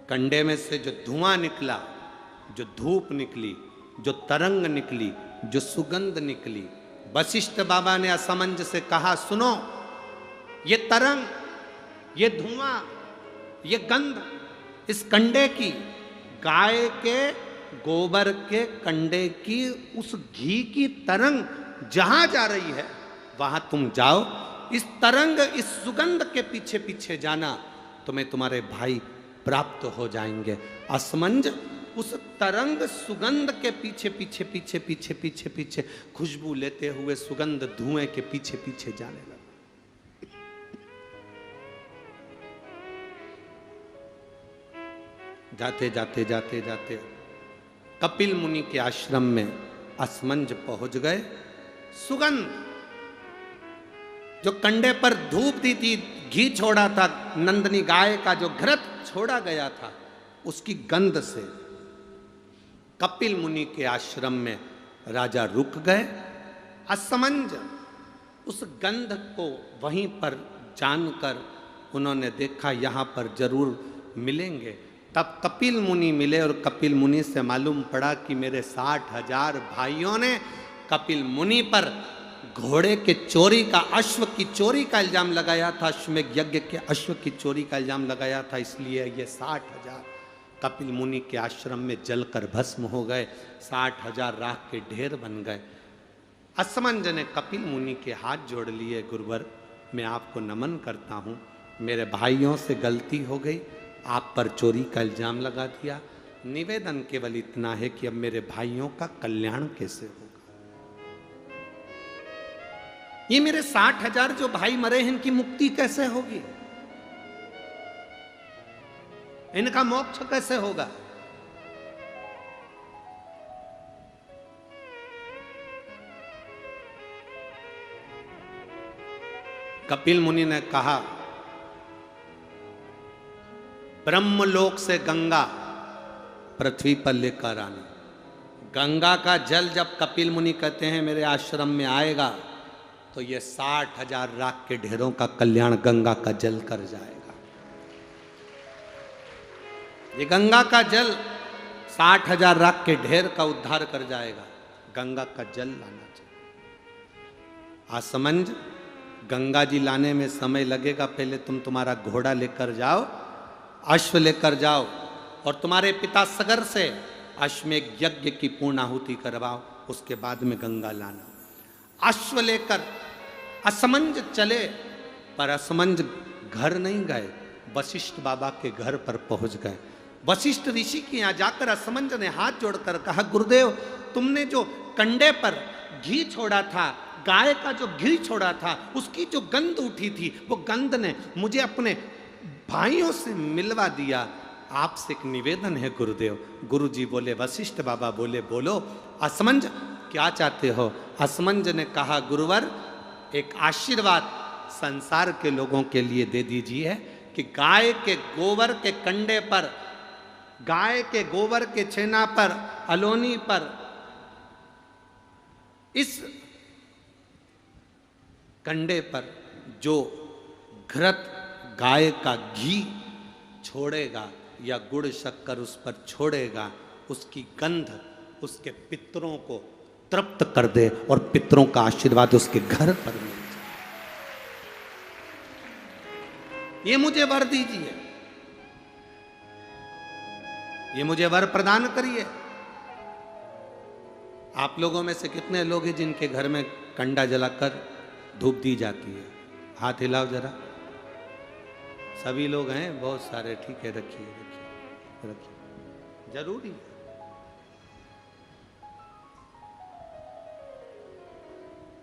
कंडे में से जो धुआं निकला, जो धूप निकली, जो तरंग निकली, जो सुगंध निकली, वशिष्ठ बाबा ने असमंज से कहा सुनो, ये तरंग, ये धुआं, ये गंध इस कंडे की, गाय के गोबर के कंडे की, उस घी की तरंग जहां जा रही है वहां तुम जाओ। इस तरंग, इस सुगंध के पीछे पीछे जाना, तुम्हें तुम्हारे भाई प्राप्त हो जाएंगे। असमंज उस तरंग सुगंध के पीछे पीछे पीछे पीछे पीछे पीछे खुशबू लेते हुए सुगंध धुएं के पीछे पीछे जाने लगा। जाते जाते जाते जाते कपिल मुनि के आश्रम में असमंज पहुंच गए। सुगंध, जो कंडे पर धूप दी थी, घी छोड़ा था, नंदनी गाय का जो घृत छोड़ा गया था, उसकी गंध से कपिल मुनि के आश्रम में राजा रुक गए। असमंज उस गंध को वहीं पर जानकर उन्होंने देखा यहां पर जरूर मिलेंगे। तब कपिल मुनि मिले और कपिल मुनि से मालूम पड़ा कि मेरे 60,000 भाइयों ने कपिल मुनि पर घोड़े के चोरी का, अश्व की चोरी का इल्जाम लगाया था, अश्वमेध यज्ञ के अश्व की चोरी का इल्जाम लगाया था। इसलिए ये 60,000 कपिल मुनि के आश्रम में जलकर भस्म हो गए। 60,000 राख के ढेर बन गए। असमंज ने कपिल मुनि के हाथ जोड़ लिए, गुरुवर मैं आपको नमन करता हूँ, मेरे भाइयों से गलती हो गई, आप पर चोरी का इल्जाम लगा दिया। निवेदन केवल इतना है कि अब मेरे भाइयों का कल्याण कैसे होगा। ये मेरे 60,000 जो भाई मरे हैं, इनकी मुक्ति कैसे होगी, इनका मोक्ष कैसे होगा। कपिल मुनि ने कहा ब्रह्मलोक से गंगा पृथ्वी पर लेकर आना। गंगा का जल जब कपिल मुनि कहते हैं मेरे आश्रम में आएगा, तो ये 60,000 राख के ढेरों का कल्याण गंगा का जल कर जाएगा। ये गंगा का जल 60,000 राख के ढेर का उद्धार कर जाएगा। गंगा का जल लाना चाहिए। आसमंज, गंगा जी लाने में समय लगेगा। पहले तुम तुम्हारा घोड़ा लेकर जाओ, अश्व लेकर जाओ और तुम्हारे पिता सगर से अश्वमेघ यज्ञ की पूर्णाहुति करवाओ, उसके बाद में गंगा लाना। अश्व लेकर असमंज चले, पर असमंज घर नहीं गए, वशिष्ठ बाबा के घर पर पहुंच गए। वशिष्ठ ऋषि के यहाँ जाकर असमंज ने हाथ जोड़कर कहा, गुरुदेव तुमने जो कंडे पर घी छोड़ा था, गाय का जो घी छोड़ा था, उसकी जो गंध उठी थी, वो गंध ने मुझे अपने भाइयों से मिलवा दिया। आपसे एक निवेदन है गुरुदेव। गुरु जी बोले, वशिष्ठ बाबा बोले, बोलो असमंज क्या चाहते हो? असमंज ने कहा, गुरुवर एक आशीर्वाद संसार के लोगों के लिए दे दीजिए कि गाय के गोबर के कंडे पर, गाय के गोबर के छेना पर, अलोनी पर इस कंडे पर जो घृत गाय का घी छोड़ेगा या गुड़ शक्कर उस पर छोड़ेगा, उसकी गंध उसके पितरों को तृप्त कर दे और पितरों का आशीर्वाद उसके घर पर मिल जाए। ये मुझे वर दीजिए, ये मुझे वर प्रदान करिए। आप लोगों में से कितने लोग हैं जिनके घर में कंडा जलाकर धूप दी जाती है? हाथ हिलाओ जरा। सभी लोग हैं, बहुत सारे। ठीक है, रखिए रखिए रखिए, जरूरी है।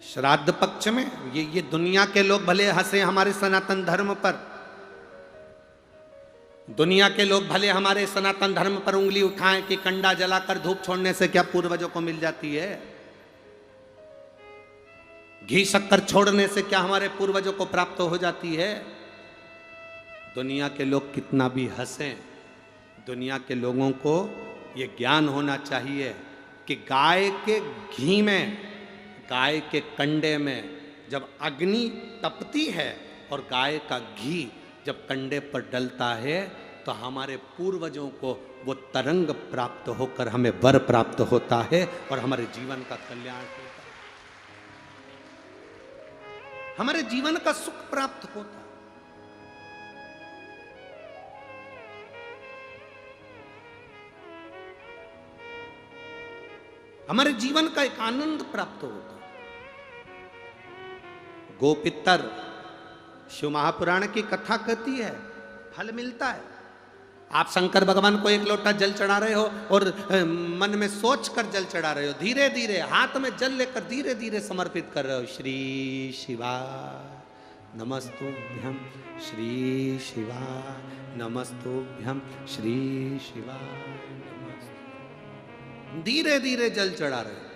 श्राद्ध पक्ष में ये दुनिया के लोग भले हंसे हमारे सनातन धर्म पर, दुनिया के लोग भले हमारे सनातन धर्म पर उंगली उठाएं कि कंडा जलाकर धूप छोड़ने से क्या पूर्वजों को मिल जाती है, घी शक्कर छोड़ने से क्या हमारे पूर्वजों को प्राप्त हो जाती है। दुनिया के लोग कितना भी हंसें, दुनिया के लोगों को ये ज्ञान होना चाहिए कि गाय के घी में, गाय के कंडे में जब अग्नि तपती है और गाय का घी जब कंडे पर डलता है तो हमारे पूर्वजों को वो तरंग प्राप्त होकर हमें वर प्राप्त होता है और हमारे जीवन का कल्याण होता है, हमारे जीवन का सुख प्राप्त होता है। हमारे जीवन का एक आनंद प्राप्त होता है। गोपितर शिव महापुराण की कथा कहती है, फल मिलता है। आप शंकर भगवान को एक लोटा जल चढ़ा रहे हो और मन में सोच कर जल चढ़ा रहे हो, धीरे धीरे हाथ में जल लेकर धीरे धीरे समर्पित कर रहे हो। श्री शिवाय नमस्तुभ्यं, श्री शिवाय नमस्तुभ्यं, श्री शिवाय नमस्तुभ्यं, धीरे धीरे जल चढ़ा रहे हो।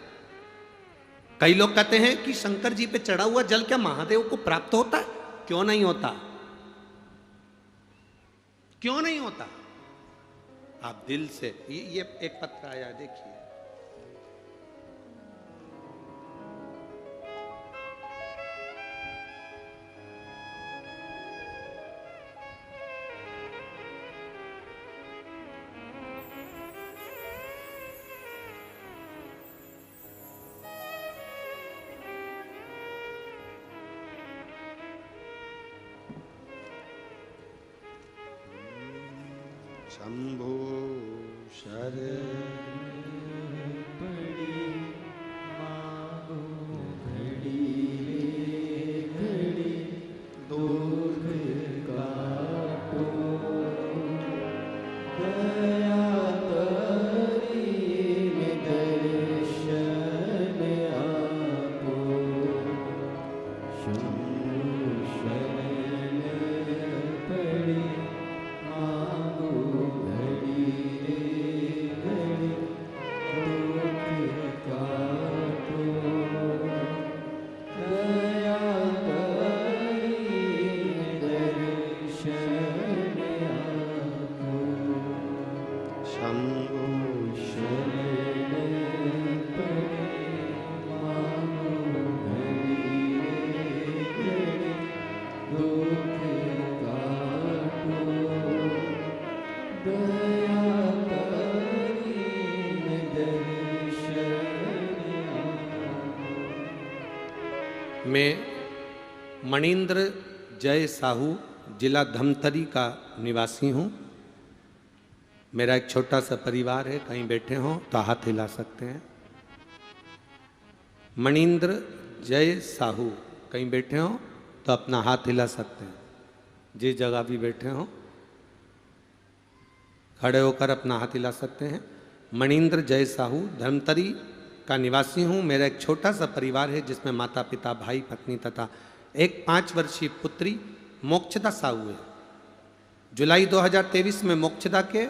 कई लोग कहते हैं कि शंकर जी पे चढ़ा हुआ जल क्या महादेव को प्राप्त होता है? क्यों नहीं होता? क्यों नहीं होता? आप दिल से, ये एक पत्र आया, देखिए। शंभो शरण पड़ी मांगो घड़ी रे घड़ी, दुख काटो दया करी दर्शन आपो। शंभो शरण पड़ी मांगो घड़ी रे घड़ी, मैं मणिंद्र जय साहू जिला धमतरी का निवासी हूँ। मेरा एक छोटा सा परिवार है, कहीं बैठे हों तो हाथ हिला सकते हैं। मणिंद्र जय साहू, कहीं बैठे हों तो अपना हाथ हिला सकते हैं। जिस जगह भी बैठे हों खड़े होकर अपना हाथ हिला सकते हैं। मणिंद्र जय साहू धर्मतरी का निवासी हूँ। मेरा एक छोटा सा परिवार है जिसमें माता पिता भाई पत्नी तथा एक 5 वर्षीय पुत्री मोक्षदा साहू है। जुलाई 2023 में मोक्षदा के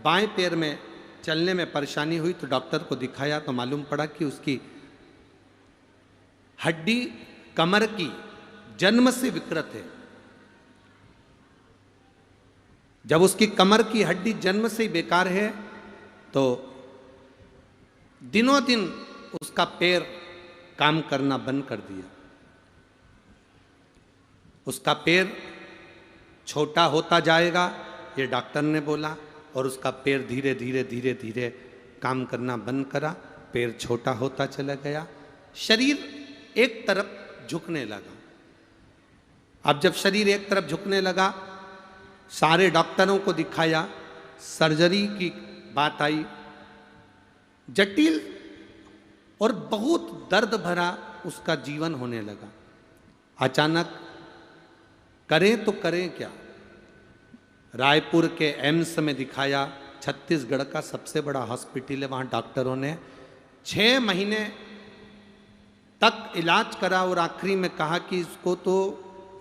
बाएं पैर में चलने में परेशानी हुई तो डॉक्टर को दिखाया तो मालूम पड़ा कि उसकी हड्डी कमर की जन्म से विकृत है। जब उसकी कमर की हड्डी जन्म से ही बेकार है तो दिनों दिन उसका पैर काम करना बंद कर दिया। उसका पैर छोटा होता जाएगा ये डॉक्टर ने बोला, और उसका पैर धीरे धीरे धीरे धीरे काम करना बंद करा। पैर छोटा होता चला गया, शरीर एक तरफ झुकने लगा। अब जब शरीर एक तरफ झुकने लगा, सारे डॉक्टरों को दिखाया, सर्जरी की बात आई। जटिल और बहुत दर्द भरा उसका जीवन होने लगा। अचानक करें तो करें क्या। रायपुर के एम्स में दिखाया, छत्तीसगढ़ का सबसे बड़ा हॉस्पिटल है। वहाँ डॉक्टरों ने 6 महीने तक इलाज करा और आखिरी में कहा कि इसको तो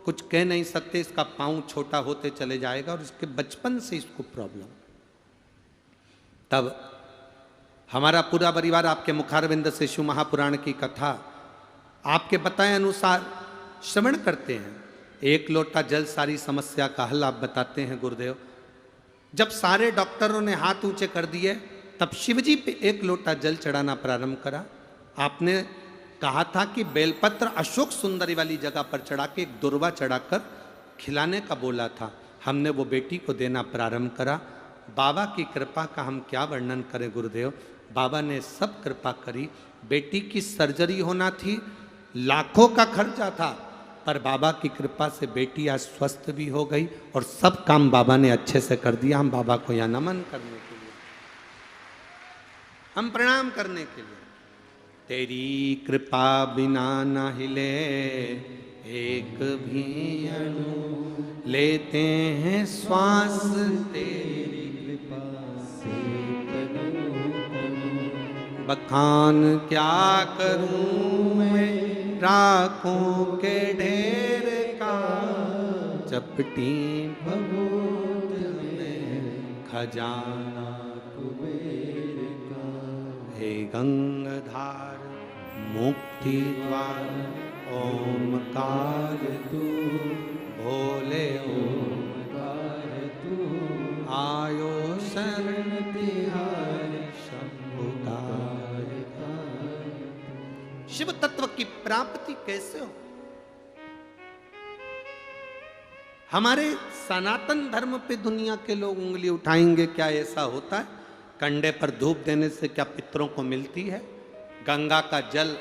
कुछ कह नहीं सकते, इसका पाँव छोटा होते चले जाएगा और इसके बचपन से इसको प्रॉब्लम। तब हमारा पूरा परिवार आपके मुखारविंद से शिव महापुराण की कथा आपके बताए अनुसार श्रवण करते हैं। एक लोटा जल सारी समस्या का हल आप बताते हैं गुरुदेव। जब सारे डॉक्टरों ने हाथ ऊंचे कर दिए तब शिवजी पे एक लोटा जल चढ़ाना प्रारंभ करा। आपने कहा था कि बेलपत्र अशोक सुंदरी वाली जगह पर चढ़ा के एक दुर्वा चढ़ाकर खिलाने का बोला था। हमने वो बेटी को देना प्रारंभ करा। बाबा की कृपा का हम क्या वर्णन करें गुरुदेव। बाबा ने सब कृपा करी। बेटी की सर्जरी होना थी, लाखों का खर्चा था, पर बाबा की कृपा से बेटी आज स्वस्थ भी हो गई और सब काम बाबा ने अच्छे से कर दिया। हम बाबा को यहाँ नमन करने के लिए, हम प्रणाम करने के लिए। तेरी कृपा बिना न हिले एक भी अणु, लेते हैं श्वास तेरी कृपा से तनु तनु। बखान क्या करूं मैं राखों के ढेर का, चपटी भभूत में खजाना कुबेर का। हे गंगाधार मुक्ति द्वार ओमकार तू, भोले ओमकार तू। आयो शरण तिहारी शंभुकार। शिव तत्व की प्राप्ति कैसे हो। हमारे सनातन धर्म पे दुनिया के लोग उंगली उठाएंगे, क्या ऐसा होता है? कंडे पर धूप देने से क्या पितरों को मिलती है? गंगा का जल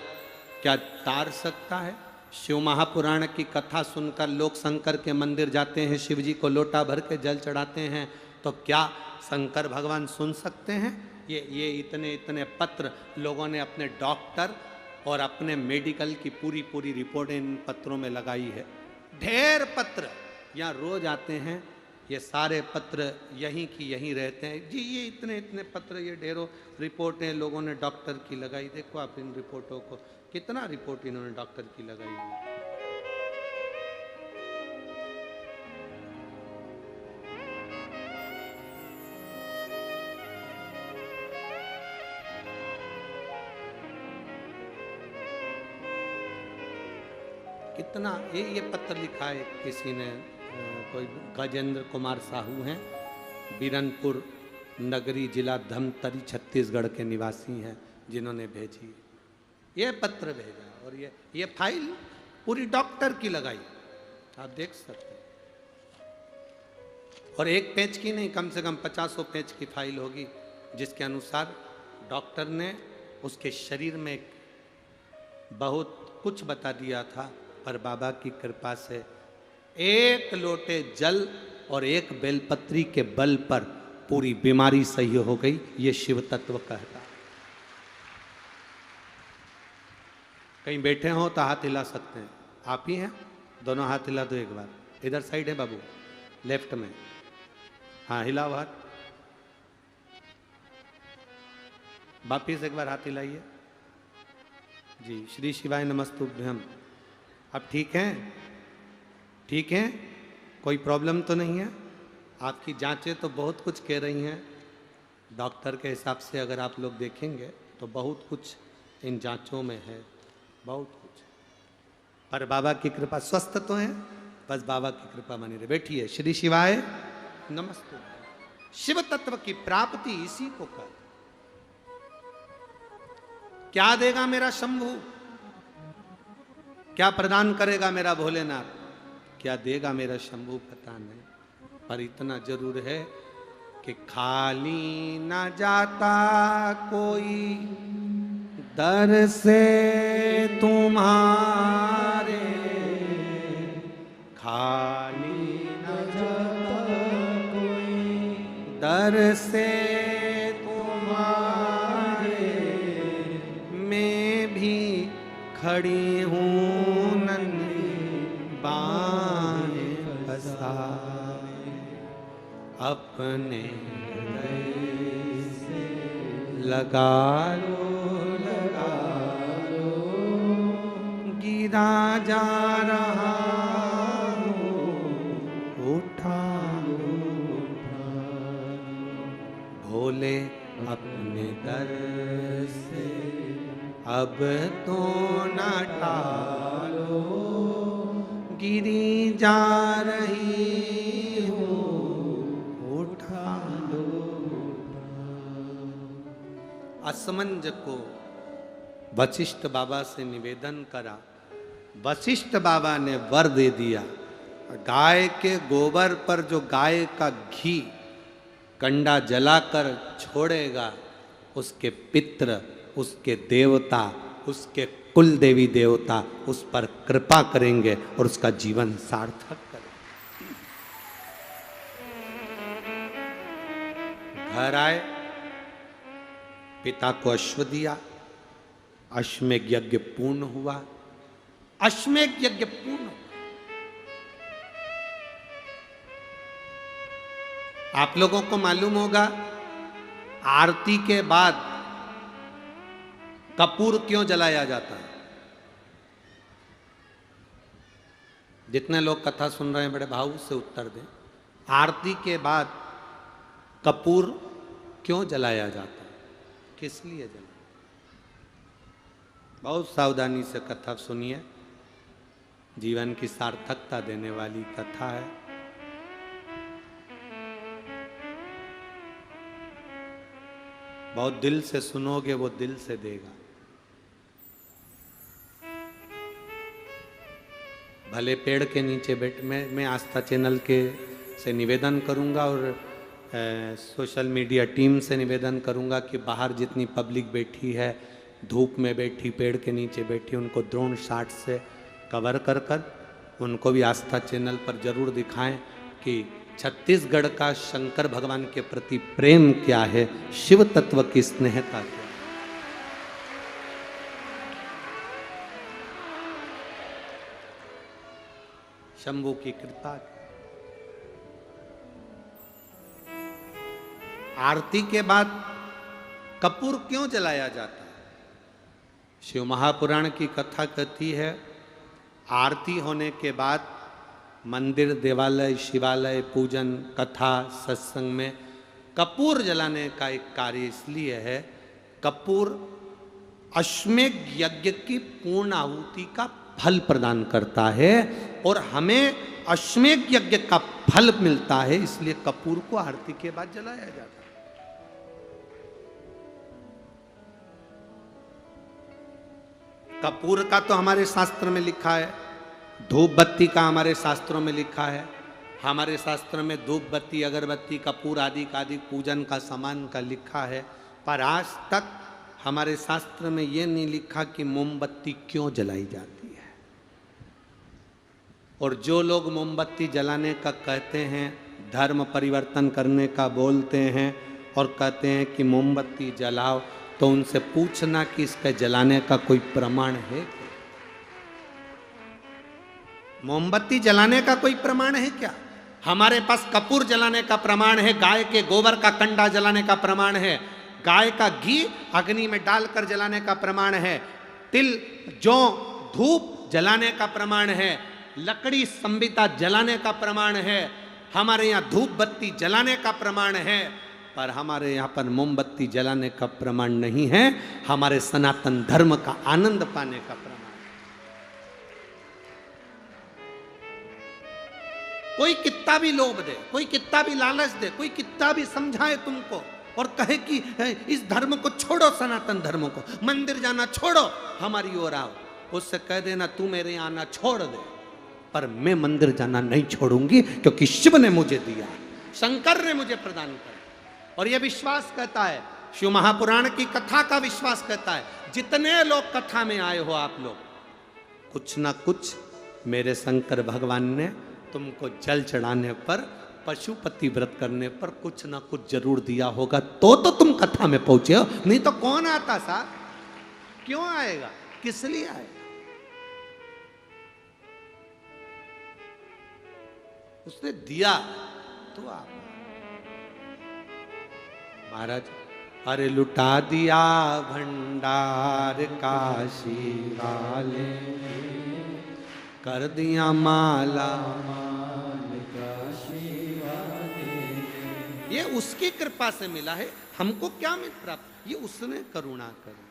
क्या तार सकता है? शिव महापुराण की कथा सुनकर लोग शंकर के मंदिर जाते हैं, शिव जी को लोटा भर के जल चढ़ाते हैं, तो क्या शंकर भगवान सुन सकते हैं? ये इतने इतने पत्र लोगों ने अपने डॉक्टर और अपने मेडिकल की पूरी रिपोर्ट इन पत्रों में लगाई है। ढेर पत्र यहाँ रोज आते हैं, ये सारे पत्र यहीं की यहीं रहते हैं जी। ये इतने इतने पत्र, ये ढेरों रिपोर्टें लोगों ने डॉक्टर की लगाई। देखो आप इन रिपोर्टों को, कितना रिपोर्ट इन्होंने डॉक्टर की लगाई है। कितना ये पत्र लिखा है किसी ने, कोई गजेंद्र कुमार साहू हैं, बीरनपुर नगरी जिला धमतरी छत्तीसगढ़ के निवासी हैं, जिन्होंने भेजी ये पत्र भेजा। और ये फाइल पूरी डॉक्टर की लगाई, आप देख सकते हैं। और एक पेज की नहीं, कम से कम 50 पेज की फाइल होगी, जिसके अनुसार डॉक्टर ने उसके शरीर में बहुत कुछ बता दिया था, पर बाबा की कृपा से एक लोटे जल और एक बेलपत्री के बल पर पूरी बीमारी सही हो गई। ये शिव तत्व कहता। कहीं बैठे हो तो हाथ हिला सकते हैं। आप ही हैं? दोनों हाथ हिला दो एक बार। इधर साइड है बाबू, लेफ्ट में। हाँ हिलाओ हाथ। वापिस एक बार हाथ हिलाइए जी। श्री शिवाय नमस्तुभ्यम। अब ठीक हैं? ठीक हैं? कोई प्रॉब्लम तो नहीं है? आपकी जांचें तो बहुत कुछ कह रही हैं। डॉक्टर के हिसाब से अगर आप लोग देखेंगे तो बहुत कुछ इन जांचों में है, बहुत कुछ। पर बाबा की कृपा, स्वस्थ तो हैं, बस बाबा की कृपा बनी रहे। बैठिए। श्री शिवाय नमस्ते। शिव तत्व की प्राप्ति इसी को कर। क्या देगा मेरा शंभू? क्या प्रदान करेगा मेरा भोलेनाथ? क्या देगा मेरा शंभू पता नहीं, पर इतना जरूर है कि खाली ना जाता कोई दर से तुम्हारे, खाली ना जाता कोई दर से तुम्हारे, मैं भी खड़ी हूँ नन्ही बाहें पसारे, अपने हृदय से लगा लो, गिरा जा रहा हूँ, उठा लो, भोले अपने दर से अब तो न टालो, गिरी जा रही हूँ, उठा लो। असमंज को वशिष्ठ बाबा से निवेदन करा। वशिष्ठ बाबा ने वर दे दिया, गाय के गोबर पर जो गाय का घी कंडा जलाकर छोड़ेगा, उसके पितृ, उसके देवता, उसके कुल देवी देवता उस पर कृपा करेंगे और उसका जीवन सार्थक करेंगे। घर आए, पिता को अश्व दिया, अश्वमेध यज्ञ पूर्ण हुआ। अश्वमेध यज्ञ पूर्ण। आप लोगों को मालूम होगा आरती के बाद कपूर क्यों जलाया जाता है? जितने लोग कथा सुन रहे हैं बड़े भाव से उत्तर दें। आरती के बाद कपूर क्यों जलाया जाता है? किस लिए जलाया? बहुत सावधानी से कथा सुनिए, जीवन की सार्थकता देने वाली कथा है। बहुत दिल से सुनोगे, वो दिल से देगा। भले पेड़ के नीचे बैठ, मैं आस्था चैनल के से निवेदन करूंगा और सोशल मीडिया टीम से निवेदन करूंगा कि बाहर जितनी पब्लिक बैठी है, धूप में बैठी, पेड़ के नीचे बैठी, उनको ड्रोन शॉट से कवर कर उनको भी आस्था चैनल पर जरूर दिखाएं कि छत्तीसगढ़ का शंकर भगवान के प्रति प्रेम क्या है, शिव तत्व की स्नेहता क्या है। शंभू की कृपा। आरती के बाद कपूर क्यों जलाया जाता है? शिव महापुराण की कथा कहती है, आरती होने के बाद मंदिर, देवालय, शिवालय, पूजन, कथा, सत्संग में कपूर जलाने का एक कार्य इसलिए है, कपूर अश्वमेध यज्ञ की पूर्ण आहुति का फल प्रदान करता है और हमें अश्वमेध यज्ञ का फल मिलता है, इसलिए कपूर को आरती के बाद जलाया जाता है। कपूर का तो हमारे शास्त्र में लिखा है, धूप बत्ती का हमारे शास्त्रों में लिखा है। हमारे शास्त्र में धूप बत्ती, अगरबत्ती, कपूर आदि का आदि पूजन का सामान का लिखा है। पर आज तक हमारे शास्त्र में यह नहीं लिखा कि मोमबत्ती क्यों जलाई जाती है। और जो लोग मोमबत्ती जलाने का कहते हैं, धर्म परिवर्तन करने का बोलते हैं और कहते हैं कि मोमबत्ती जलाओ, तो उनसे पूछना कि इसके जलाने का कोई प्रमाण है क्या? मोमबत्ती जलाने का कोई प्रमाण है क्या? हमारे पास कपूर जलाने का प्रमाण है, गाय के गोबर का कंडा जलाने का प्रमाण है, गाय का घी अग्नि में डालकर जलाने का प्रमाण है, तिल जौ धूप जलाने का प्रमाण है, लकड़ी संबिता जलाने का प्रमाण है, हमारे यहाँ धूप बत्ती जलाने का प्रमाण है, पर हमारे यहाँ पर मोमबत्ती जलाने का प्रमाण नहीं है। हमारे सनातन धर्म का आनंद पाने का प्रमाण। कोई कितना भी लोभ दे, कोई कितना भी लालच दे, कोई कितना भी समझाए तुमको और कहे कि इस धर्म को छोड़ो, सनातन धर्म को, मंदिर जाना छोड़ो, हमारी ओर आओ, उससे कह देना तू मेरे यहाँ आना छोड़ दे, पर मैं मंदिर जाना नहीं छोड़ूंगी, क्योंकि शिव ने मुझे दिया, शंकर ने मुझे प्रदान किया। और यह विश्वास कहता है, शिव महापुराण की कथा का विश्वास कहता है, जितने लोग कथा में आए हो आप लोग, कुछ ना कुछ मेरे शंकर भगवान ने तुमको जल चढ़ाने पर, पशुपति व्रत करने पर कुछ ना कुछ जरूर दिया होगा, तो तुम कथा में पहुंचे हो, नहीं तो कौन आता साहब? क्यों आएगा? किस लिए आएगा? उसने दिया तो आप। महाराज, अरे लुटा दिया भंडार काशी वाले, कर दिया माला काशी वाले। ये उसकी कृपा से मिला है, हमको क्या मिल प्राप्त? ये उसने करुणा करी।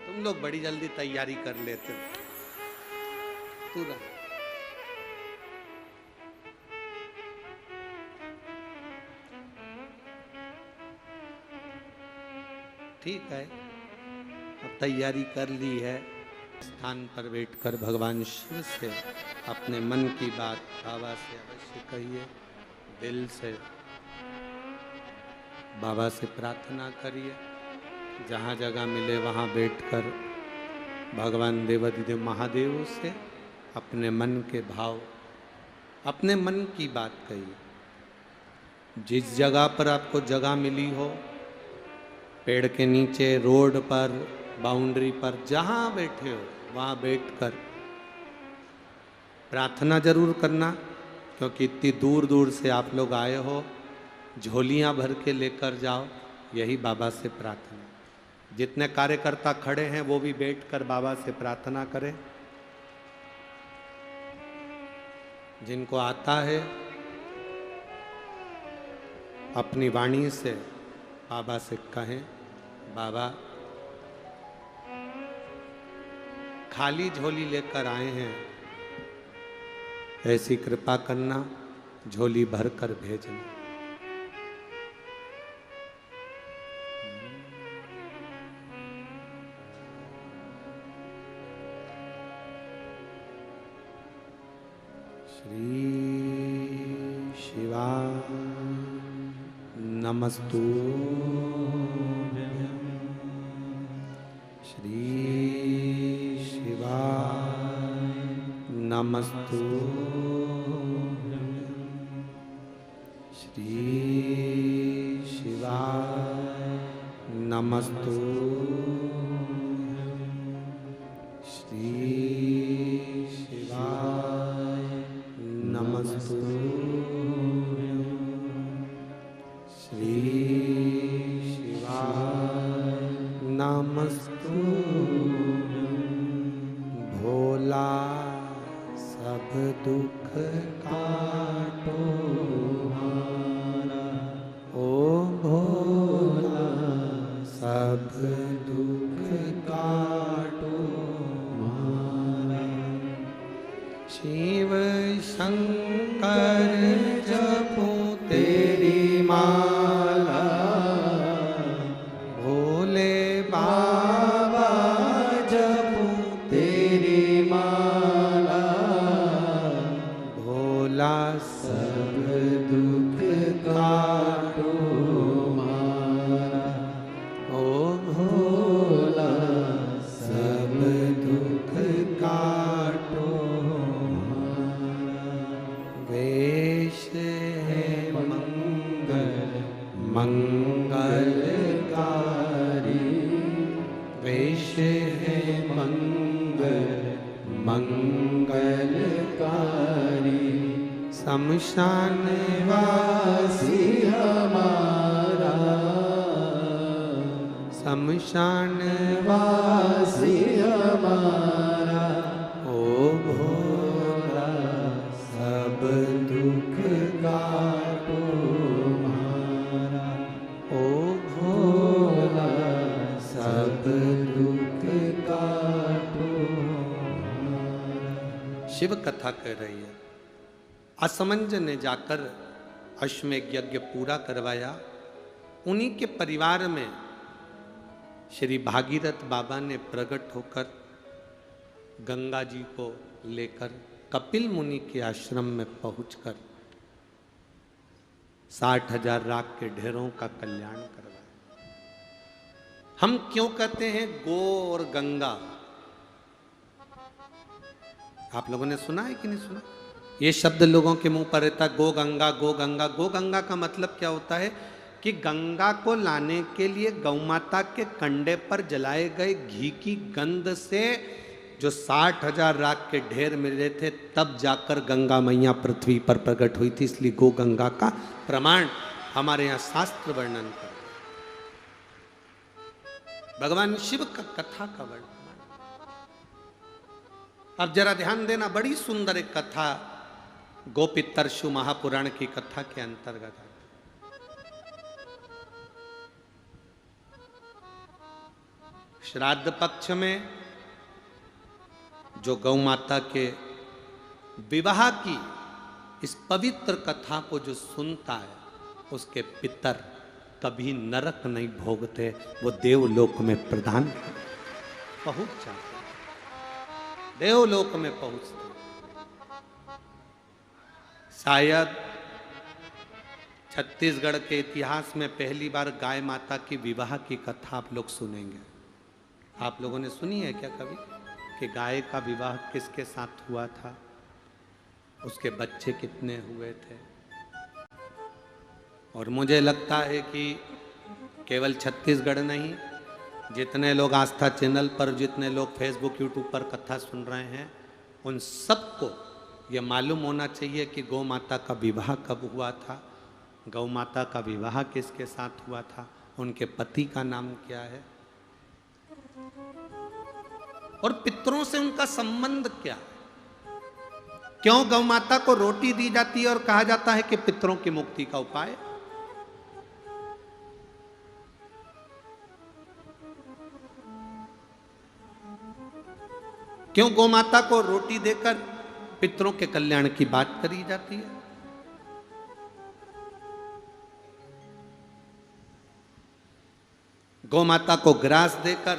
तुम लोग बड़ी जल्दी तैयारी कर लेते हो तुरंत। ठीक है, अब तैयारी कर ली है, स्थान पर बैठकर भगवान शिव से अपने मन की बात बाबा से अवश्य कहिए, दिल से बाबा से प्रार्थना करिए। जहाँ जगह मिले वहाँ बैठकर भगवान देवाधिदेव महादेव से अपने मन के भाव, अपने मन की बात कहिए। जिस जगह पर आपको जगह मिली हो, पेड़ के नीचे, रोड पर, बाउंड्री पर, जहाँ बैठे हो वहाँ बैठकर प्रार्थना जरूर करना, क्योंकि इतनी दूर दूर से आप लोग आए हो, झोलियाँ भर के लेकर जाओ, यही बाबा से प्रार्थना। जितने कार्यकर्ता खड़े हैं वो भी बैठकर बाबा से प्रार्थना करें। जिनको आता है अपनी वाणी से बाबा से कहें, बाबा खाली झोली लेकर आए हैं, ऐसी कृपा करना, झोली भरकर भेजना। श्री शिवा नमस्तु, श्री शिवा नमस्तु, श्री शिवा नमस्तु, श्री शिवा नमस्तु, श्री शिवा नमस्तु। भोला सब दुख काटो हमारा, ओ भोला सब दुख काटो हमारा। शिव शंकर जपो तेरी माला, भोले बाबा मंगलकारी, वेश है मंगलकारी, शमशान वासी हमारा, शमशान वासी हमारा, ओ भोला सब दुख काटो हमारा, ओ भोला सब दुख काटो हमारा। शिव कथा कह रही है। असमंज ने जाकर अश्वमेघ यज्ञ पूरा करवाया। उन्हीं के परिवार में श्री भागीरथ बाबा ने प्रकट होकर गंगा जी को लेकर कपिल मुनि के आश्रम में पहुंचकर 60,000 राख के ढेरों का कल्याण करवाया। हम क्यों कहते हैं गो और गंगा? आप लोगों ने सुना है कि नहीं सुना? ये शब्द लोगों के मुंह पर रहता, गो गंगा गो गंगा। गो गंगा का मतलब क्या होता है कि गंगा को लाने के लिए गौमाता के कंडे पर जलाए गए घी की गंध से जो 60,000 राख के ढेर मिले थे, तब जाकर गंगा मैया पृथ्वी पर प्रकट हुई थी। इसलिए गो गंगा का प्रमाण हमारे यहाँ शास्त्र वर्णन कर, भगवान शिव का कथा का वर्णन। अब जरा ध्यान देना, बड़ी सुंदर एक कथा गोपितरशु महापुराण की कथा के अंतर्गत है। श्राद्ध पक्ष में जो गौ माता के विवाह की इस पवित्र कथा को जो सुनता है, उसके पितर कभी नरक नहीं भोगते, वो देवलोक में प्रधान पहुंच जाते, देवलोक में पहुंचते। शायद छत्तीसगढ़ के इतिहास में पहली बार गाय माता की विवाह की कथा आप लोग सुनेंगे। आप लोगों ने सुनी है क्या कभी कि गाय का विवाह किसके साथ हुआ था, उसके बच्चे कितने हुए थे? और मुझे लगता है कि केवल छत्तीसगढ़ नहीं, जितने लोग आस्था चैनल पर, जितने लोग फेसबुक यूट्यूब पर कथा सुन रहे हैं, उन सबको ये मालूम होना चाहिए कि गौ माता का विवाह कब हुआ था, गौ माता का विवाह किसके साथ हुआ था, उनके पति का नाम क्या है, और पितरों से उनका संबंध क्या। क्यों गौ माता को रोटी दी जाती है और कहा जाता है कि पितरों की मुक्ति का उपाय? क्यों गौ माता को रोटी देकर पितरों के कल्याण की बात करी जाती है? गौ माता को ग्रास देकर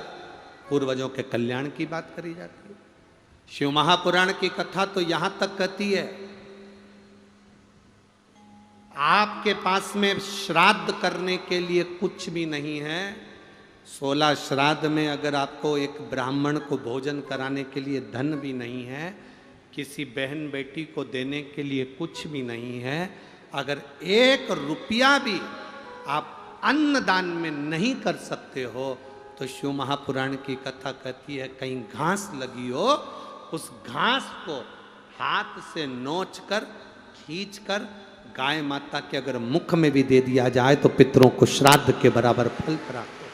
पूर्वजों के कल्याण की बात करी जाती है। शिव महापुराण की कथा तो यहां तक कहती है, आपके पास में श्राद्ध करने के लिए कुछ भी नहीं है, 16 श्राद्ध में अगर आपको एक ब्राह्मण को भोजन कराने के लिए धन भी नहीं है, किसी बहन बेटी को देने के लिए कुछ भी नहीं है, अगर 1 रुपया भी आप अन्नदान में नहीं कर सकते हो, तो शिव महापुराण की कथा कहती है कहीं घास लगी हो, उस घास को हाथ से नोच कर खींच कर गाय माता के अगर मुख में भी दे दिया जाए तो पितरों को श्राद्ध के बराबर फल प्राप्त हो।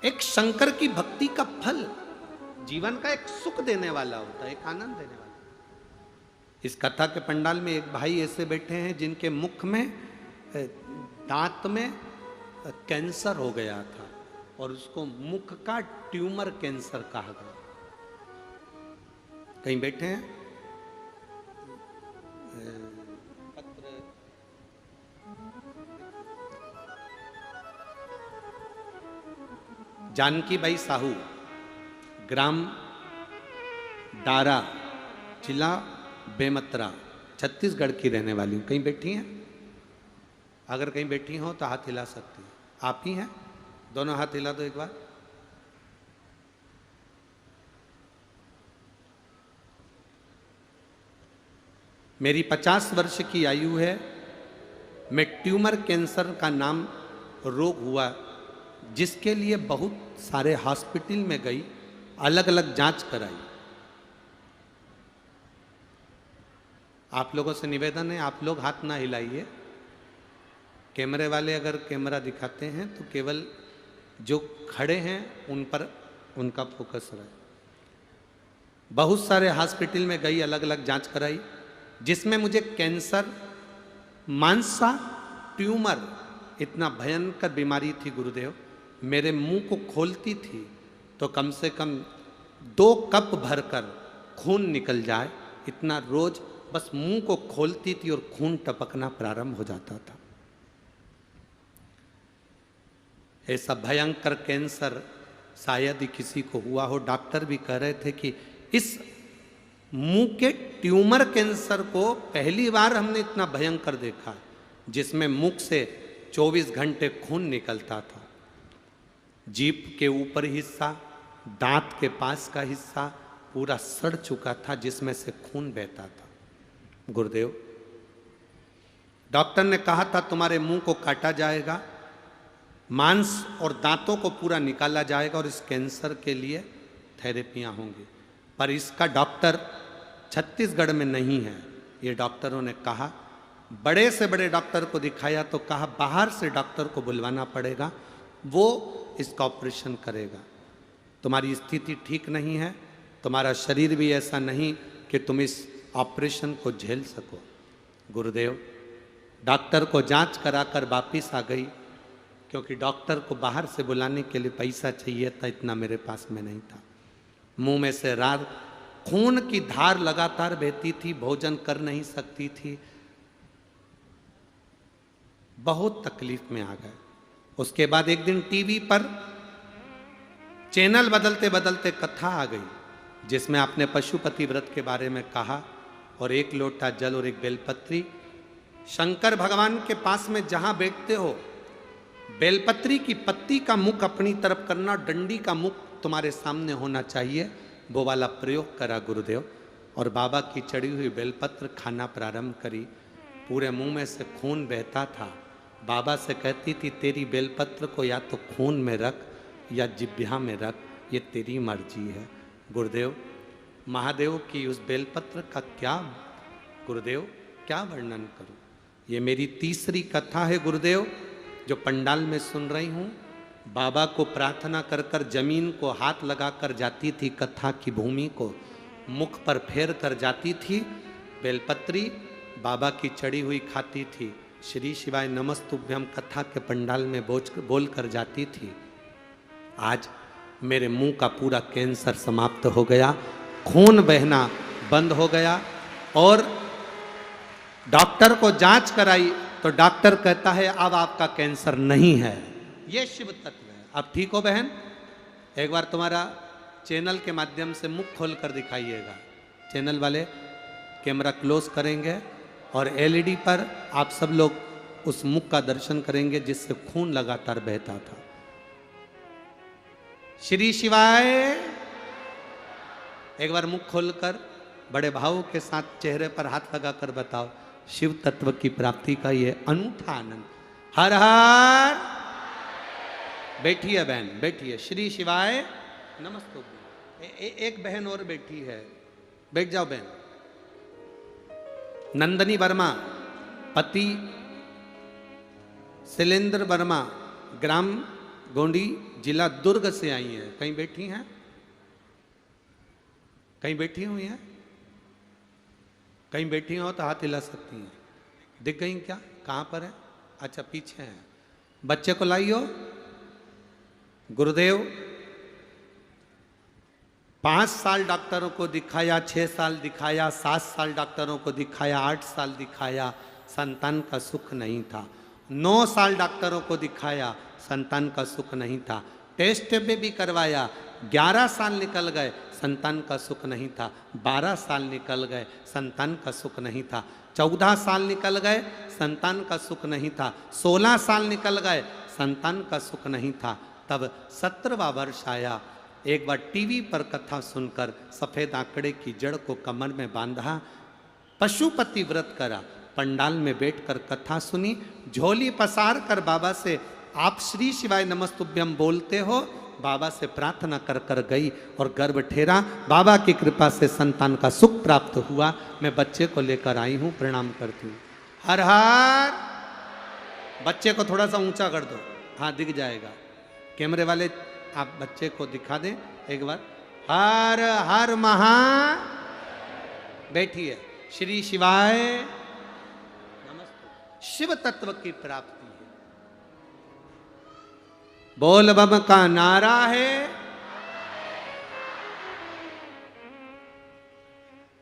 एक शंकर की भक्ति का फल जीवन का एक सुख देने वाला होता है, एक आनंद देने वाला। इस कथा के पंडाल में एक भाई ऐसे बैठे हैं जिनके मुख में, दांत में कैंसर हो गया था और उसको मुख का ट्यूमर कैंसर कहा गया। कहीं बैठे हैं, जानकी बाई साहू, ग्राम डारा, जिला बेमतरा, छत्तीसगढ़ की रहने वाली हूँ। कहीं बैठी हैं? अगर कहीं बैठी हो तो हाथ हिला सकती हैं। आप ही हैं? दोनों हाथ हिला दो एक बार। मेरी 50 वर्ष की आयु है। मैं ट्यूमर कैंसर का नाम रोग हुआ, जिसके लिए बहुत सारे हॉस्पिटल में गई, अलग अलग जांच कराई। आप लोगों से निवेदन है, आप लोग हाथ ना हिलाइए। कैमरे वाले अगर कैमरा दिखाते हैं तो केवल जो खड़े हैं उन पर उनका फोकस रहे। बहुत सारे हॉस्पिटल में गई, अलग अलग जांच कराई, जिसमें मुझे कैंसर, मांसा ट्यूमर, इतना भयंकर बीमारी थी गुरुदेव। मेरे मुंह को खोलती थी तो कम से कम 2 कप भरकर खून निकल जाए, इतना रोज बस मुंह को खोलती थी और खून टपकना प्रारंभ हो जाता था। ऐसा भयंकर कैंसर शायद ही किसी को हुआ हो। डॉक्टर भी कह रहे थे कि इस मुंह के ट्यूमर कैंसर को पहली बार हमने इतना भयंकर देखा, जिसमें मुख से 24 घंटे खून निकलता था। जीभ के ऊपर हिस्सा, दांत के पास का हिस्सा पूरा सड़ चुका था, जिसमें से खून बहता था। गुरुदेव, डॉक्टर ने कहा था तुम्हारे मुंह को काटा जाएगा, मांस और दांतों को पूरा निकाला जाएगा और इस कैंसर के लिए थेरेपियां होंगी। पर इसका डॉक्टर छत्तीसगढ़ में नहीं है, ये डॉक्टरों ने कहा। बड़े से बड़े डॉक्टर को दिखाया तो कहा बाहर से डॉक्टर को बुलवाना पड़ेगा, वो इसका ऑपरेशन करेगा। तुम्हारी स्थिति ठीक नहीं है, तुम्हारा शरीर भी ऐसा नहीं कि तुम इस ऑपरेशन को झेल सको। गुरुदेव, डॉक्टर को जांच कराकर वापिस आ गई, क्योंकि डॉक्टर को बाहर से बुलाने के लिए पैसा चाहिए था, इतना मेरे पास में नहीं था। मुंह में से रात खून की धार लगातार बहती थी, भोजन कर नहीं सकती थी, बहुत तकलीफ में आ गए। उसके बाद एक दिन टीवी पर चैनल बदलते बदलते कथा आ गई, जिसमें आपने पशुपति व्रत के बारे में कहा, और 1 लोटा जल और 1 बेलपत्री। शंकर भगवान के पास में जहां बैठते हो, बेलपत्री की पत्ती का मुख अपनी तरफ करना, डंडी का मुख तुम्हारे सामने होना चाहिए, वो वाला प्रयोग करा गुरुदेव। और बाबा की चढ़ी हुई बेलपत्र खाना प्रारंभ करी। पूरे मुंह में से खून बहता था। बाबा से कहती थी तेरी बेलपत्र को या तो खून में रख या जिह्वा में रख, ये तेरी मर्जी है। गुरुदेव, महादेव की उस बेलपत्र का क्या गुरुदेव क्या वर्णन करूं। ये मेरी तीसरी कथा है गुरुदेव, जो पंडाल में सुन रही हूं। बाबा को प्रार्थना कर कर जमीन को हाथ लगाकर जाती थी, कथा की भूमि को मुख पर फेर कर जाती थी। बेलपत्री बाबा की चढ़ी हुई खाती थी। श्री शिवाय नमस्तुभ्यम कथा के पंडाल में बोल कर जाती थी। आज मेरे मुंह का पूरा कैंसर समाप्त हो गया, खून बहना बंद हो गया। और डॉक्टर को जांच कराई तो डॉक्टर कहता है अब आपका कैंसर नहीं है। ये शिव तत्व है। अब ठीक हो बहन? एक बार तुम्हारा चैनल के माध्यम से मुख खोल कर दिखाइएगा। चैनल वाले कैमरा क्लोज करेंगे और एलईडी पर आप सब लोग उस मुख का दर्शन करेंगे, जिससे खून लगातार बहता था। श्री शिवाय। एक बार मुख खोलकर बड़े भाव के साथ चेहरे पर हाथ लगाकर बताओ, शिव तत्व की प्राप्ति का ये अनूठा आनंद। हर हर। बैठिए बहन, बैठिए। श्री शिवाय नमस्ते। एक बहन और बैठी है, बैठ जाओ बहन। नंदनी वर्मा, पति शैलेंद्र वर्मा, ग्राम गोंडी, जिला दुर्ग से आई है। कहीं बैठी हैं? कहीं बैठी हुई हैं? कहीं बैठी हो तो हाथ हिला सकती हैं। दिख गई क्या? कहाँ पर है? अच्छा, पीछे है। बच्चे को लाइयो। गुरुदेव, 5 साल डॉक्टरों को दिखाया, 6 साल दिखाया, 7 साल डॉक्टरों को दिखाया, 8 साल दिखाया, संतान का सुख नहीं था। 9 साल डॉक्टरों को दिखाया, संतान का सुख नहीं था। टेस्ट में भी करवाया, 11 साल निकल गए, संतान का सुख नहीं था। 12 साल निकल गए, संतान का सुख नहीं था। 14 साल निकल गए, संतान का सुख नहीं था। 16 साल निकल गए, संतान का सुख नहीं था। तब 17वां वर्ष आया। एक बार टीवी पर कथा सुनकर सफ़ेद आंकड़े की जड़ को कमर में बांधा, पशुपति व्रत करा, पंडाल में बैठकर कथा सुनी, झोली पसार कर बाबा से आप श्री शिवाय नमस्तुभ्यम बोलते हो, बाबा से प्रार्थना कर कर गई और गर्भ ठेरा। बाबा की कृपा से संतान का सुख प्राप्त हुआ। मैं बच्चे को लेकर आई हूं, प्रणाम करती हूँ। हर हर। बच्चे को थोड़ा सा ऊंचा कर दो, हाँ दिख जाएगा। कैमरे वाले आप बच्चे को दिखा दें एक बार। हर हर महा। बैठिए। श्री शिवाय नमस्ते। शिव तत्व की प्राप्ति है। बोल बम का नारा है।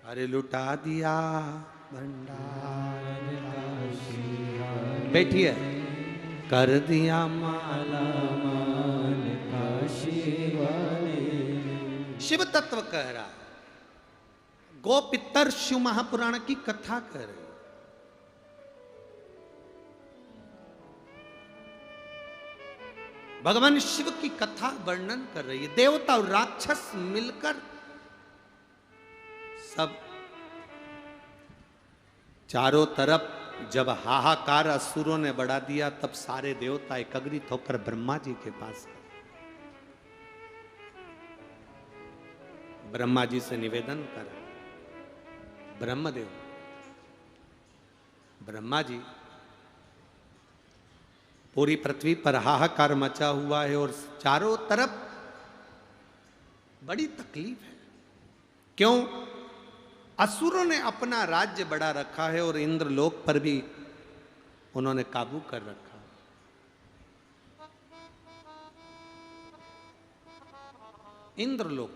अरे लुटा दिया भंडार। बैठिए। कर दिया माला मान का शिव तत्व कह रहा है। गोपितर शिव महापुराण की कथा कह रहे। भगवान शिव की कथा वर्णन कर रही है। देवता और राक्षस मिलकर सब चारों तरफ जब हाहाकार असुरों ने बढ़ा दिया, तब सारे देवता एकत्रित होकर ब्रह्मा जी के पास गए। ब्रह्मा जी से निवेदन करा। ब्रह्मदेव, ब्रह्मा जी, पूरी पृथ्वी पर हाहाकार मचा हुआ है और चारों तरफ बड़ी तकलीफ है। क्यों? असुरों ने अपना राज्य बढ़ा रखा है और इंद्रलोक पर भी उन्होंने काबू कर रखा। इंद्रलोक,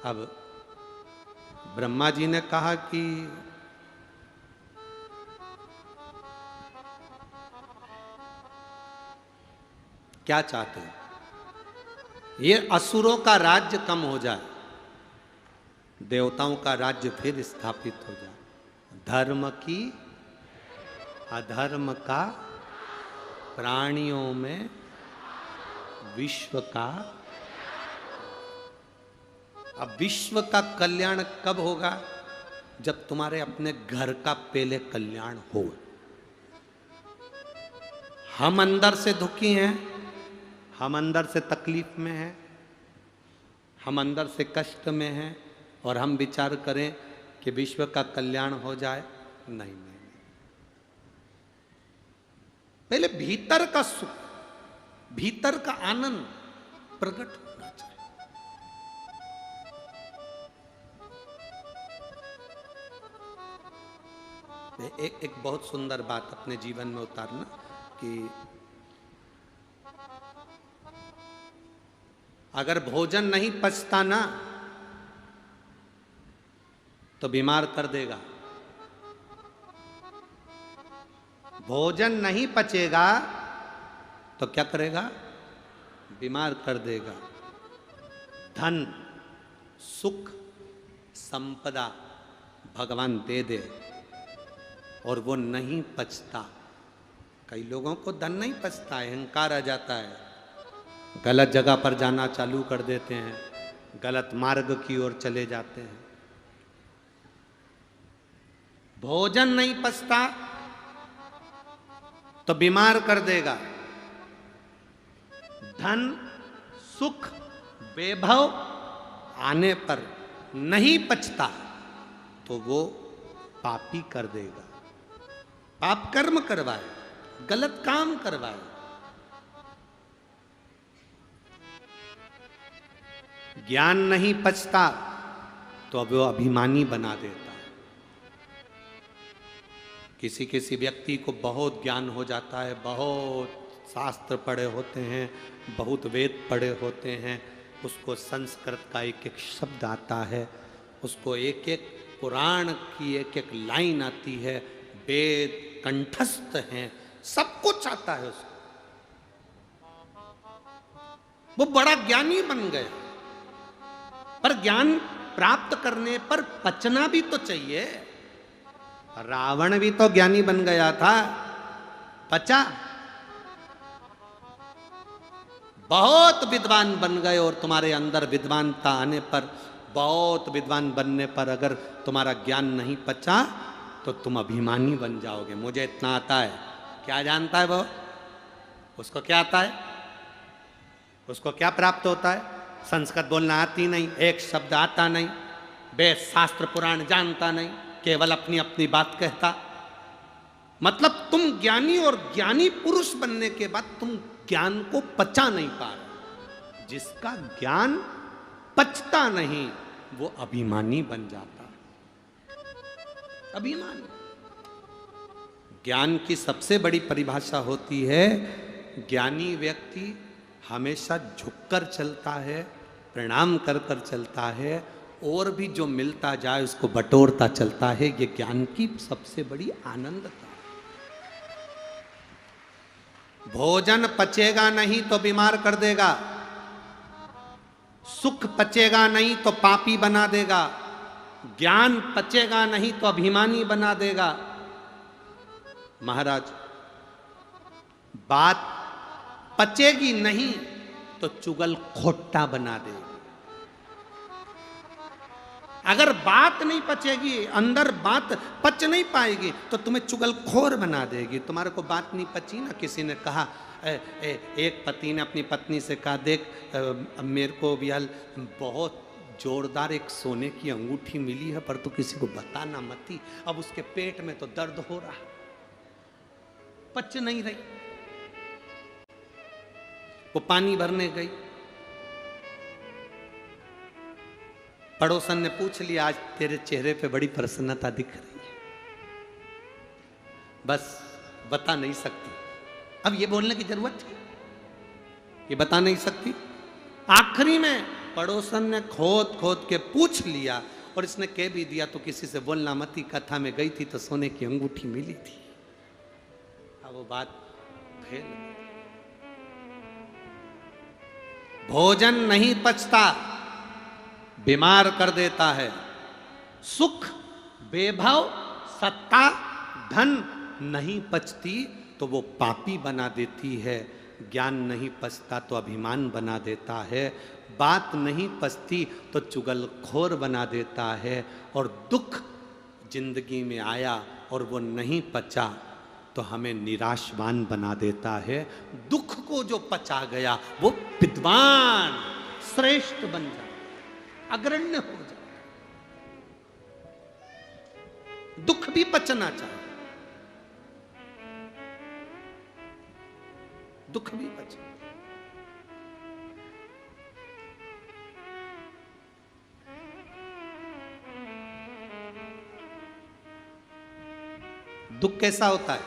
अब ब्रह्मा जी ने कहा कि क्या चाहते हैं? ये असुरों का राज्य कम हो जाए, देवताओं का राज्य फिर स्थापित हो जाए, धर्म की अधर्म का, प्राणियों में विश्व का। अब विश्व का कल्याण कब होगा? जब तुम्हारे अपने घर का पहले कल्याण हो। हम अंदर से दुखी हैं, हम अंदर से तकलीफ में हैं, हम अंदर से कष्ट में हैं और हम विचार करें कि विश्व का कल्याण हो जाए। नहीं नहीं, पहले भीतर का सुख, भीतर का आनंद प्रकट होना चाहिए। एक बहुत सुंदर बात अपने जीवन में उतारना कि अगर भोजन नहीं पचता ना तो बीमार कर देगा। भोजन नहीं पचेगा तो क्या करेगा? बीमार कर देगा। धन, सुख, संपदा भगवान दे दे और वो नहीं पचता। कई लोगों को धन नहीं पचता है, अहंकार आ जाता है, गलत जगह पर जाना चालू कर देते हैं, गलत मार्ग की ओर चले जाते हैं। भोजन नहीं पचता तो बीमार कर देगा। धन, सुख, वैभव आने पर नहीं पचता तो वो पापी कर देगा। पाप कर्म करवाए, गलत काम करवाए। ज्ञान नहीं पचता तो अब वो अभिमानी बना देता है। किसी किसी व्यक्ति को बहुत ज्ञान हो जाता है, बहुत शास्त्र पढ़े होते हैं, बहुत वेद पढ़े होते हैं, उसको संस्कृत का एक एक शब्द आता है, उसको एक एक पुराण की एक एक लाइन आती है, वेद कंठस्थ हैं, सब कुछ आता है उसको। वो बड़ा ज्ञानी बन गया। पर ज्ञान प्राप्त करने पर पचना भी तो चाहिए। रावण भी तो ज्ञानी बन गया था, पचा। बहुत विद्वान बन गए और तुम्हारे अंदर विद्वानता आने पर, बहुत विद्वान बनने पर अगर तुम्हारा ज्ञान नहीं पचा तो तुम अभिमानी बन जाओगे। मुझे इतना आता है। क्या जानता है वो? उसको क्या आता है? उसको क्या प्राप्त होता है? संस्कृत बोलना आती नहीं, एक शब्द आता नहीं, वेद शास्त्र पुराण जानता नहीं, केवल अपनी अपनी बात कहता। मतलब तुम ज्ञानी, और ज्ञानी पुरुष बनने के बाद तुम ज्ञान को पचा नहीं पा रहे। जिसका ज्ञान पचता नहीं वो अभिमानी बन जाता। अभिमानी। ज्ञान की सबसे बड़ी परिभाषा होती है, ज्ञानी व्यक्ति हमेशा झुककर चलता है, प्रणाम कर कर चलता है, और भी जो मिलता जाए उसको बटोरता चलता है। ये ज्ञान की सबसे बड़ी आनंदता। भोजन पचेगा नहीं तो बीमार कर देगा, सुख पचेगा नहीं तो पापी बना देगा, ज्ञान पचेगा नहीं तो अभिमानी बना देगा। महाराज, बात पचेगी नहीं तो चुगल खोट्टा बना देगी। अगर बात नहीं पचेगी, अंदर बात पच नहीं पाएगी, तो तुम्हें चुगलखोर बना देगी। तुम्हारे को बात नहीं पची ना, किसी ने कहा, एक पति ने अपनी पत्नी से कहा, देख मेरे को बियाल बहुत जोरदार एक सोने की अंगूठी मिली है, पर तू किसी को बताना मती। अब उसके पेट में तो दर्द हो रहा, पच नहीं रही। वो पानी भरने गई, पड़ोसन ने पूछ लिया, आज तेरे चेहरे पे बड़ी प्रसन्नता दिख रही है, बस बता नहीं सकती। अब ये बोलने की जरूरत थी? ये बता नहीं सकती। आखिरी में पड़ोसन ने खोद खोद के पूछ लिया, और इसने कह भी दिया, तो किसी से बोलना मती, कथा में गई थी तो सोने की अंगूठी मिली थी। अब वो बात फेल। भोजन नहीं पचता, बीमार कर देता है। सुख, वैभव, सत्ता, धन नहीं पचती तो वो पापी बना देती है। ज्ञान नहीं पचता तो अभिमान बना देता है। बात नहीं पचती तो चुगलखोर बना देता है। और दुख जिंदगी में आया और वो नहीं पचा तो हमें निराशवान बना देता है। दुख को जो पचा गया वो विद्वान, श्रेष्ठ बन जाता, अग्रण्य हो जाता। दुख भी पचना चाहिए, दुख भी पचे। दुख कैसा होता है?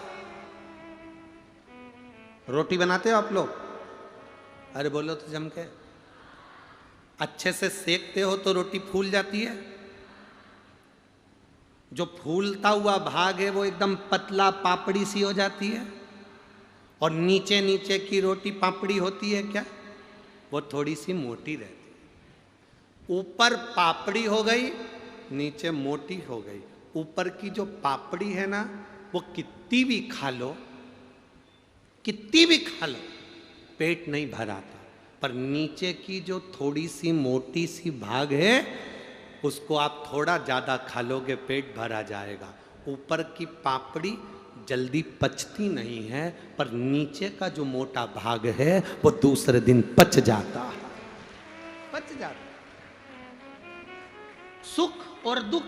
रोटी बनाते हो आप लोग? अरे बोलो तो जम के। अच्छे से सेकते हो तो रोटी फूल जाती है। जो फूलता हुआ भाग है वो एकदम पतला पापड़ी सी हो जाती है, और नीचे नीचे की रोटी पापड़ी होती है क्या? वो थोड़ी सी मोटी रहती है। ऊपर पापड़ी हो गई, नीचे मोटी हो गई। ऊपर की जो पापड़ी है ना, वो कितनी भी खा लो, कितनी भी खा लो, पेट नहीं भराता। पर नीचे की जो थोड़ी सी मोटी सी भाग है, उसको आप थोड़ा ज़्यादा खा लोगे, पेट भरा जाएगा। ऊपर की पापड़ी जल्दी पचती नहीं है, पर नीचे का जो मोटा भाग है वो दूसरे दिन पच जाता है, पच जाता है। सुख और दुख,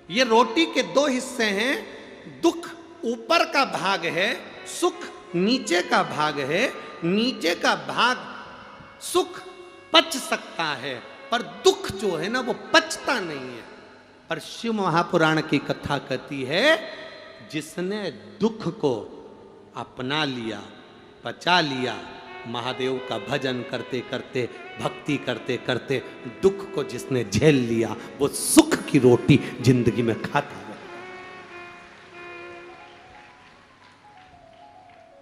ये रोटी के दो हिस्से हैं। दुख ऊपर का भाग है, सुख नीचे का भाग है। नीचे का भाग सुख पच सकता है, पर दुख जो है ना वो पचता नहीं है। पर शिव महापुराण की कथा कहती है, जिसने दुख को अपना लिया, पचा लिया, महादेव का भजन करते करते, भक्ति करते करते दुख को जिसने झेल लिया, वो सुख की रोटी जिंदगी में खाता है।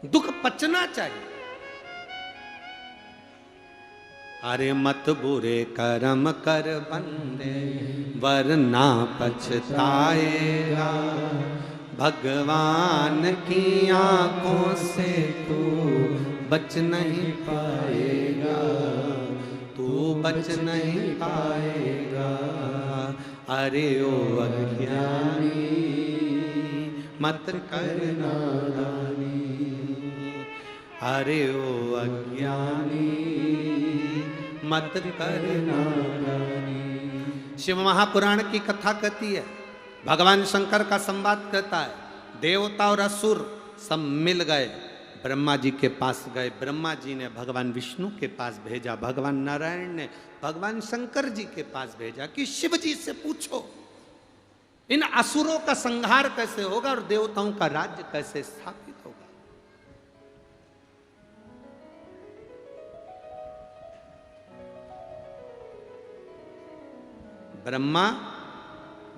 दुख पचना चाहिए। अरे मत बुरे कर्म कर बंदे, वरना पछताएगा। भगवान की आंखों से तू बच नहीं पाएगा, तू बच नहीं पाएगा। अरे ओ अज्ञानी मत कर नादानी, अरे ओ अज्ञानी मत कर नादानी। शिव महापुराण की कथा कहती है, भगवान शंकर का संवाद कहता है, देवता और असुर सब मिल गए, ब्रह्मा जी के पास गए। ब्रह्मा जी ने भगवान विष्णु के पास भेजा, भगवान नारायण ने भगवान शंकर जी के पास भेजा कि शिव जी से पूछो इन असुरों का संहार कैसे होगा और देवताओं का राज्य कैसे स्थापित होगा। ब्रह्मा,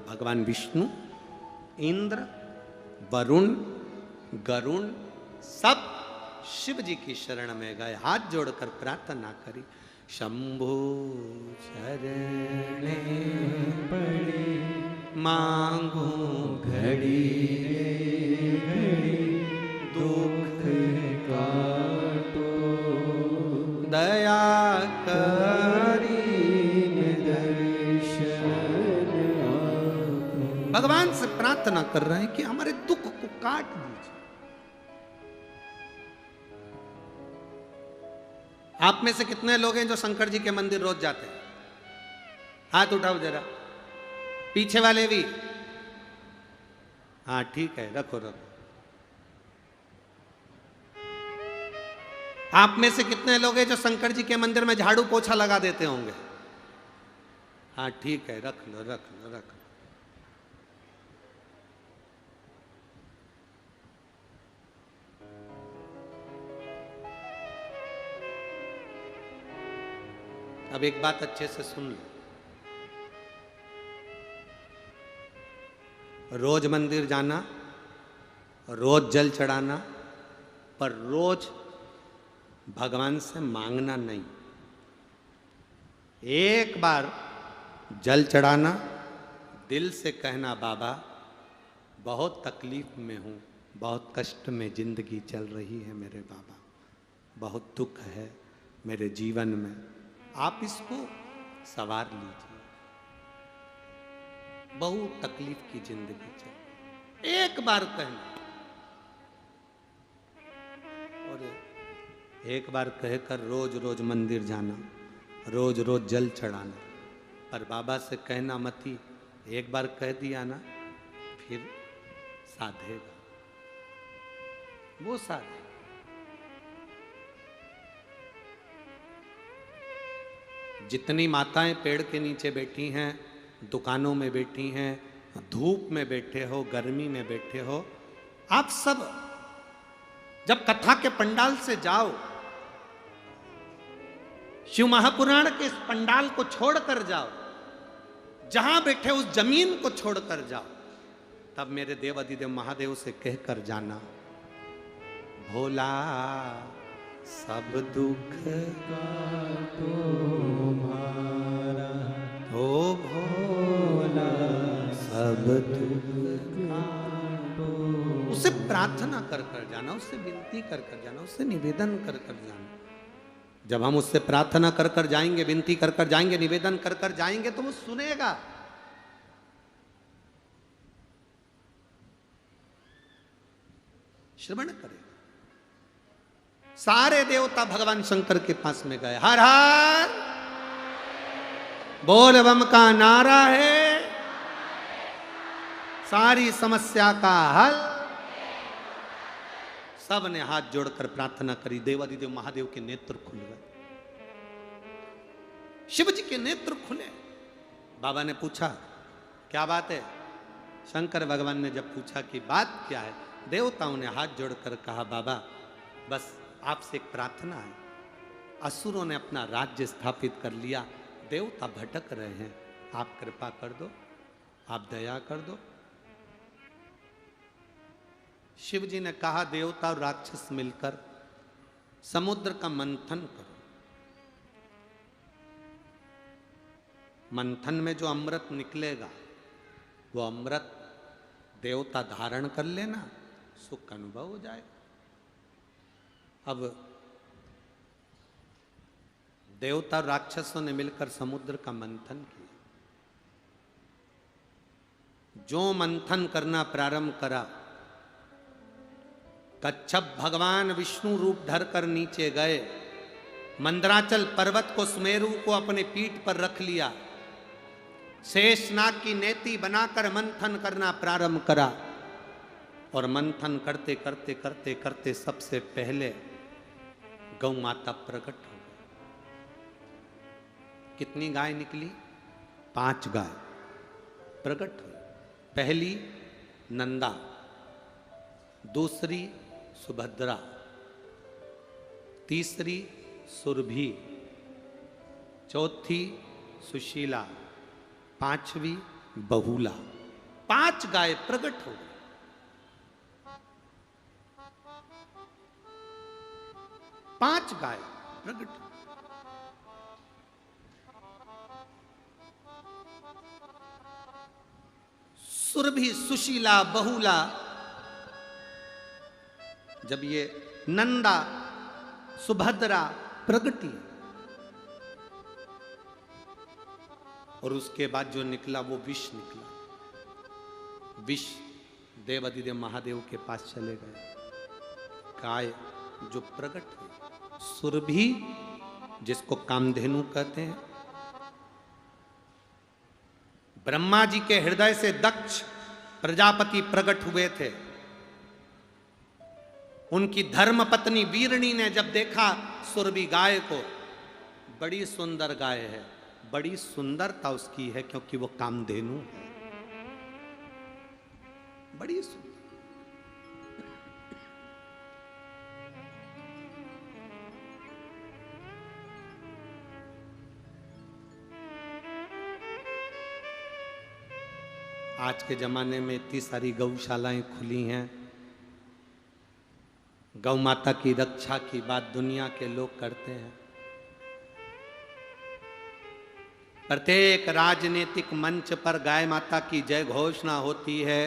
भगवान विष्णु, इंद्र, वरुण, गरुण सब शिव जी की शरण में गए, हाथ जोड़कर प्रार्थना करी, शंभु शरणे पड़ी मांगू घड़ी घड़ी, दुख काटो दया करी दर्शन। भगवान से प्रार्थना कर रहे हैं कि हमारे दुख को काट दीजिए। आप में से कितने लोग हैं जो शंकर जी के मंदिर रोज जाते हैं? हाथ उठाओ जरा, पीछे वाले भी। हाँ ठीक है, रखो रखो। आप में से कितने लोग हैं जो शंकर जी के मंदिर में झाड़ू पोछा लगा देते होंगे? हाँ ठीक है, रख लो रख लो रख लो। अब एक बात अच्छे से सुन लो, रोज मंदिर जाना, रोज जल चढ़ाना, पर रोज भगवान से मांगना नहीं। एक बार जल चढ़ाना, दिल से कहना, बाबा बहुत तकलीफ में हूँ, बहुत कष्ट में जिंदगी चल रही है मेरे बाबा, बहुत दुख है मेरे जीवन में, आप इसको सवार लीजिए, बहुत तकलीफ की जिंदगी चल। एक बार कहना, और एक बार कहकर रोज रोज मंदिर जाना, रोज रोज जल चढ़ाना, पर बाबा से कहना मती, एक बार कह दिया ना फिर साधेगा, वो साधेगा। जितनी माताएं पेड़ के नीचे बैठी हैं, दुकानों में बैठी हैं, धूप में बैठे हो, गर्मी में बैठे हो, आप सब जब कथा के पंडाल से जाओ, शिव महापुराण के इस पंडाल को छोड़कर जाओ, जहां बैठे उस जमीन को छोड़कर जाओ, तब मेरे देव अधिदेव महादेव से कहकर जाना, भोला सब दुख काटो मारा, ओ भोला सब दुख काटो। उससे प्रार्थना कर कर जाना, उससे विनती कर कर जाना, उससे निवेदन कर कर जाना। जब हम उससे प्रार्थना कर कर जाएंगे, विनती कर कर जाएंगे, निवेदन कर कर जाएंगे, तो वो सुनेगा। श्रवण करेगा। सारे देवता भगवान शंकर के पास में गए, हर हर बोल बम का नारा है, सारी समस्या का हल। सब ने हाथ जोड़कर प्रार्थना करी, देवादिदेव महादेव के नेत्र खुल गए, शिव जी के नेत्र खुले। बाबा ने पूछा क्या बात है? शंकर भगवान ने जब पूछा कि बात क्या है, देवताओं ने हाथ जोड़कर कहा, बाबा बस आपसे एक प्रार्थना है, असुरों ने अपना राज्य स्थापित कर लिया, देवता भटक रहे हैं, आप कृपा कर दो, आप दया कर दो। शिव जी ने कहा, देवता और राक्षस मिलकर समुद्र का मंथन करो, मंथन में जो अमृत निकलेगा वो अमृत देवता धारण कर लेना, सुख का अनुभव हो जाएगा। अब देवता और राक्षसों ने मिलकर समुद्र का मंथन किया। जो मंथन करना प्रारंभ करा, कच्छप भगवान विष्णु रूप धरकर नीचे गए, मंदराचल पर्वत को, सुमेरु को अपने पीठ पर रख लिया, शेषनाग की नेति बनाकर मंथन करना प्रारंभ करा। और मंथन करते करते करते करते सबसे पहले गौ माता प्रकट हो गई। कितनी गाय निकली? 5 गाय प्रकट हुई। पहली नंदा, दूसरी सुभद्रा, तीसरी सुरभि, चौथी सुशीला, 5वीं बहुला। 5 गाय प्रकट हो गई। पांच गाय प्रकट। सुरभि, सुशीला, बहुला, जब ये नंदा, सुभद्रा प्रगटी, और उसके बाद जो निकला वो विष निकला। विष देवाधिदेव महादेव के पास चले गए। गाय जो प्रकट हुई, सुरभि जिसको कामधेनु कहते हैं, ब्रह्मा जी के हृदय से दक्ष प्रजापति प्रकट हुए थे। उनकी धर्म पत्नी वीरणी ने जब देखा सुरभि गाय को, बड़ी सुंदर गाय है, बड़ी सुंदरता उसकी है क्योंकि वो कामधेनु है, बड़ी सुंदर। आज के जमाने में इतनी सारी गौशालाएं खुली हैं। गौ माता की रक्षा की बात दुनिया के लोग करते हैं। प्रत्येक राजनीतिक मंच पर गाय माता की जय घोषणा होती है।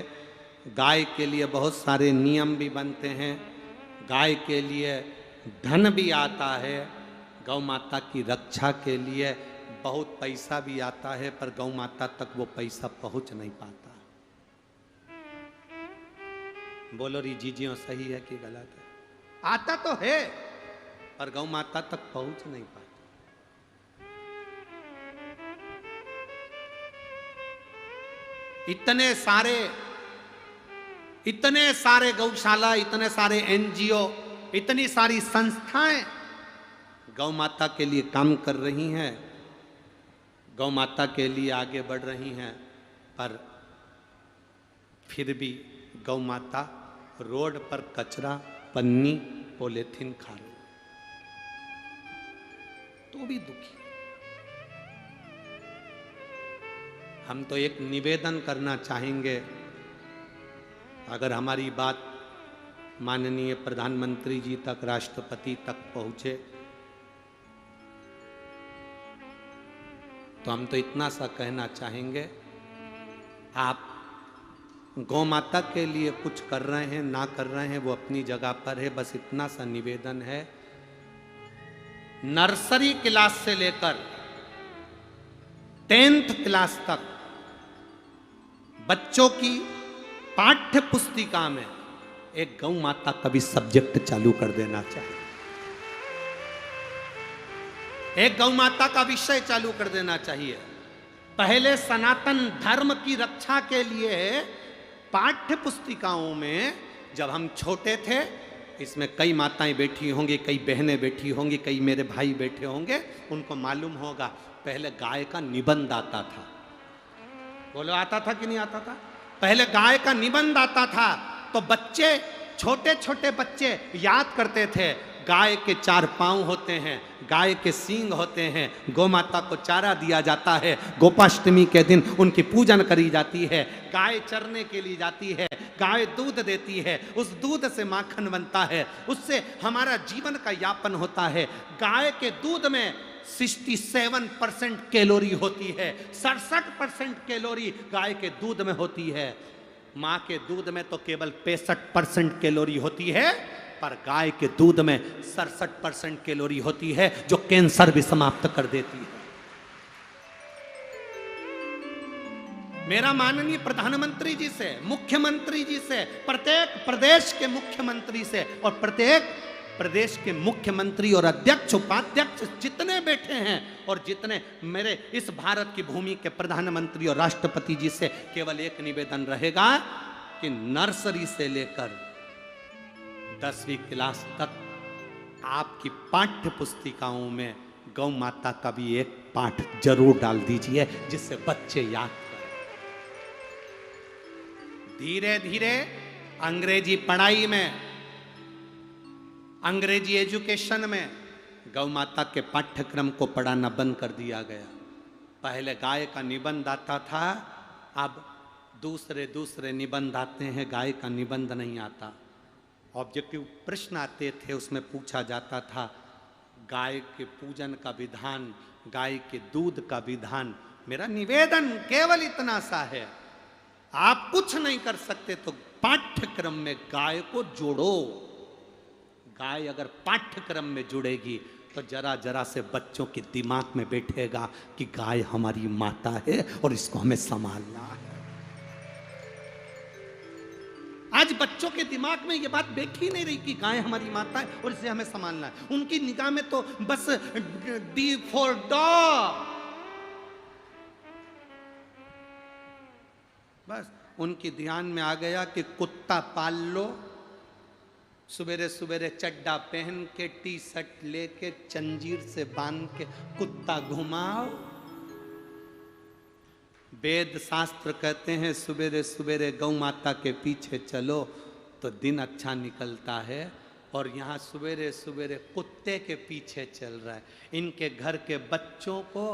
गाय के लिए बहुत सारे नियम भी बनते हैं, गाय के लिए धन भी आता है, गौ माता की रक्षा के लिए बहुत पैसा भी आता है, पर गौ माता तक वो पैसा पहुंच नहीं पाता। बोलो री जीजियों, सही है कि गलत है? आता तो है पर गौ माता तक पहुंच नहीं पाता। इतने सारे गौशाला, इतने सारे एनजीओ, इतनी सारी संस्थाएं गौ माता के लिए काम कर रही हैं, गौ माता के लिए आगे बढ़ रही हैं, पर फिर भी गौ माता रोड पर कचरा, पन्नी, पॉलीथीन खा रही, तो भी दुखी। हम तो एक निवेदन करना चाहेंगे, अगर हमारी बात माननीय प्रधानमंत्री जी तक, राष्ट्रपति तक पहुंचे, तो हम तो इतना सा कहना चाहेंगे, आप गौ माता के लिए कुछ कर रहे हैं ना कर रहे हैं वो अपनी जगह पर है, बस इतना सा निवेदन है, नर्सरी क्लास से लेकर 10th क्लास तक बच्चों की पाठ्य पुस्तिका में एक गौ माता का भी सब्जेक्ट चालू कर देना चाहिए, एक गौ माता का विषय चालू कर देना चाहिए। पहले सनातन धर्म की रक्षा के लिए पाठ्य पुस्तिकाओं में जब हम छोटे थे, इसमें कई माताएं बैठी होंगी, कई बहनें बैठी होंगी, कई मेरे भाई बैठे होंगे, उनको मालूम होगा पहले गाय का निबंध आता था। बोलो, आता था कि नहीं आता था? पहले गाय का निबंध आता था, तो बच्चे, छोटे छोटे बच्चे याद करते थे, गाय के 4 पांव होते हैं, गाय के सींग होते हैं, गौ माता को चारा दिया जाता है, गोपाष्टमी के दिन उनकी पूजन करी जाती है, गाय चरने के लिए जाती है, गाय दूध देती है, उस दूध से माखन बनता है, उससे हमारा जीवन का यापन होता है। गाय के दूध में 67% कैलोरी होती है, 67% कैलोरी गाय के दूध में होती है। माँ के दूध में तो केवल 65% कैलोरी होती है, पर गाय के दूध में 67% कैलोरी होती है जो कैंसर भी समाप्त कर देती है। मेरा माननीय प्रधानमंत्री जी से, मुख्यमंत्री जी से, प्रत्येक प्रदेश के मुख्यमंत्री से और प्रत्येक प्रदेश के मुख्यमंत्री और अध्यक्ष उपाध्यक्ष जितने बैठे हैं और जितने मेरे इस भारत की भूमि के प्रधानमंत्री और राष्ट्रपति जी से केवल एक निवेदन रहेगा कि नर्सरी से लेकर 10वीं क्लास तक आपकी पाठ्य पुस्तिकाओं में गौ माता का भी एक पाठ जरूर डाल दीजिए जिससे बच्चे याद करें। धीरे धीरे अंग्रेजी पढ़ाई में, अंग्रेजी एजुकेशन में गौ माता के पाठ्यक्रम को पढ़ाना बंद कर दिया गया। पहले गाय का निबंध आता था, अब दूसरे निबंध आते हैं, गाय का निबंध नहीं आता। ऑब्जेक्टिव प्रश्न आते थे, उसमें पूछा जाता था गाय के पूजन का विधान, गाय के दूध का विधान। मेरा निवेदन केवल इतना सा है, आप कुछ नहीं कर सकते तो पाठ्यक्रम में गाय को जोड़ो। गाय अगर पाठ्यक्रम में जुड़ेगी तो जरा जरा से बच्चों के दिमाग में बैठेगा कि गाय हमारी माता है और इसको हमें संभालना है। आज बच्चों के दिमाग में ये बात बैठी नहीं रही कि गाय हमारी माता है और इसे हमें संभालना है। उनकी निगाह में तो बस डी फॉर डॉग, बस उनकी ध्यान में आ गया कि कुत्ता पाल लो, सवेरे सवेरे चड्डा पहन के टी शर्ट लेके जंजीर से बांध के कुत्ता घुमाओ। वेद शास्त्र कहते हैं सवेरे सवेरे गौ माता के पीछे चलो तो दिन अच्छा निकलता है, और यहाँ सवेरे सवेरे कुत्ते के पीछे चल रहा है। इनके घर के बच्चों को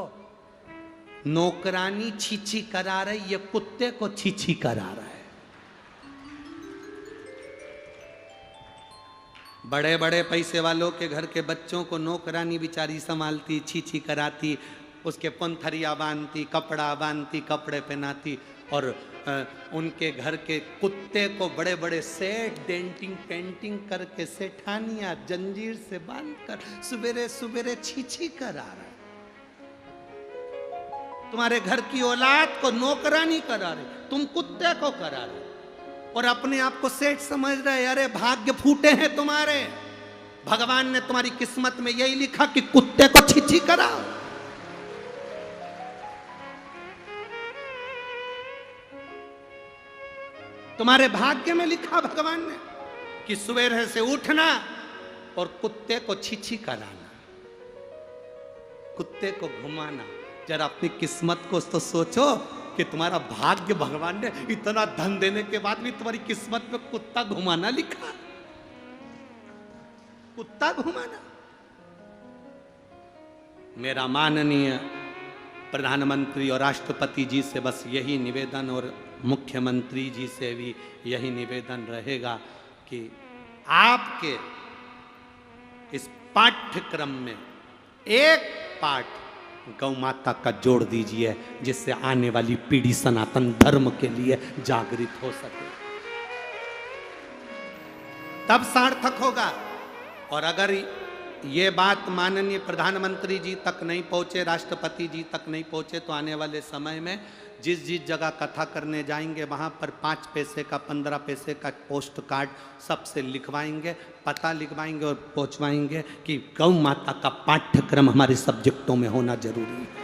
नौकरानी छीछी करा रही, ये कुत्ते को छीछी करा रहा है। बड़े बड़े पैसे वालों के घर के बच्चों को नौकरानी बिचारी संभालती, छीछी कराती, उसके पंथरिया बांधती, कपड़ा बांधती, कपड़े पहनाती, और उनके घर के कुत्ते को बड़े बड़े सेट डेंटिंग पेंटिंग करके सेठानिया जंजीर से बांधकर सवेरे सवेरे छीछी करा रहा है। तुम्हारे घर की औलाद को नौकरानी करा रहे, तुम कुत्ते को करा रहे और अपने आप को सेठ समझ रहे। अरे भाग्य फूटे हैं तुम्हारे, भगवान ने तुम्हारी किस्मत में यही लिखा कि कुत्ते को छीछी कराओ। तुम्हारे भाग्य में लिखा भगवान ने कि सवेरे से उठना और कुत्ते को छीछी कराना, कुत्ते को घुमाना। जरा अपनी किस्मत को तो सोचो कि तुम्हारा भाग्य भगवान ने इतना धन देने के बाद भी तुम्हारी किस्मत में कुत्ता घुमाना लिखा, कुत्ता घुमाना। मेरा माननीय प्रधानमंत्री और राष्ट्रपति जी से बस यही निवेदन, और मुख्यमंत्री जी से भी यही निवेदन रहेगा कि आपके इस पाठ्यक्रम में एक पाठ गौ माता का जोड़ दीजिए, जिससे आने वाली पीढ़ी सनातन धर्म के लिए जागृत हो सके, तब सार्थक होगा। और अगर ये बात माननीय प्रधानमंत्री जी तक नहीं पहुंचे, राष्ट्रपति जी तक नहीं पहुंचे, तो आने वाले समय में जिस जिस जगह कथा करने जाएंगे वहां पर 5 पैसे का 15 पैसे का पोस्ट कार्ड सबसे लिखवाएंगे, पता लिखवाएंगे और पहुंचवाएंगे कि गौ माता का पाठ्यक्रम हमारे सब्जेक्टों में होना जरूरी है।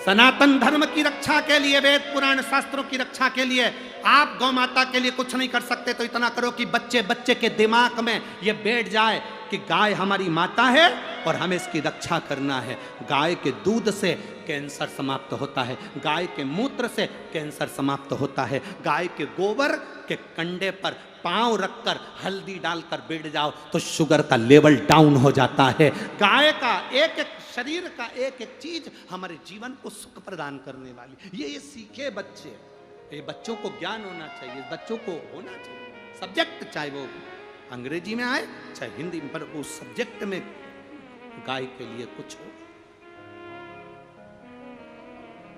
सनातन धर्म की रक्षा के लिए, वेद पुराण शास्त्रों की रक्षा के लिए आप गौ माता के लिए कुछ नहीं कर सकते तो इतना करो कि बच्चे बच्चे के दिमाग में ये बैठ जाए कि गाय हमारी माता है और हमें इसकी रक्षा करना है। गाय के दूध से कैंसर समाप्त होता है, गाय के मूत्र से कैंसर समाप्त होता है। गाय के गोबर के कंडे पर पांव रखकर हल्दी डालकर बैठ जाओ तो शुगर का लेवल डाउन हो जाता है। गाय का एक एक शरीर का एक एक चीज हमारे जीवन को सुख प्रदान करने वाली, ये सीखे बच्चे। ये बच्चों को ज्ञान होना चाहिए, बच्चों को होना चाहिए सब्जेक्ट, चाहे वो अंग्रेजी में आए चाहे हिंदी में, पर उस सब्जेक्ट में गाय के लिए कुछ हो।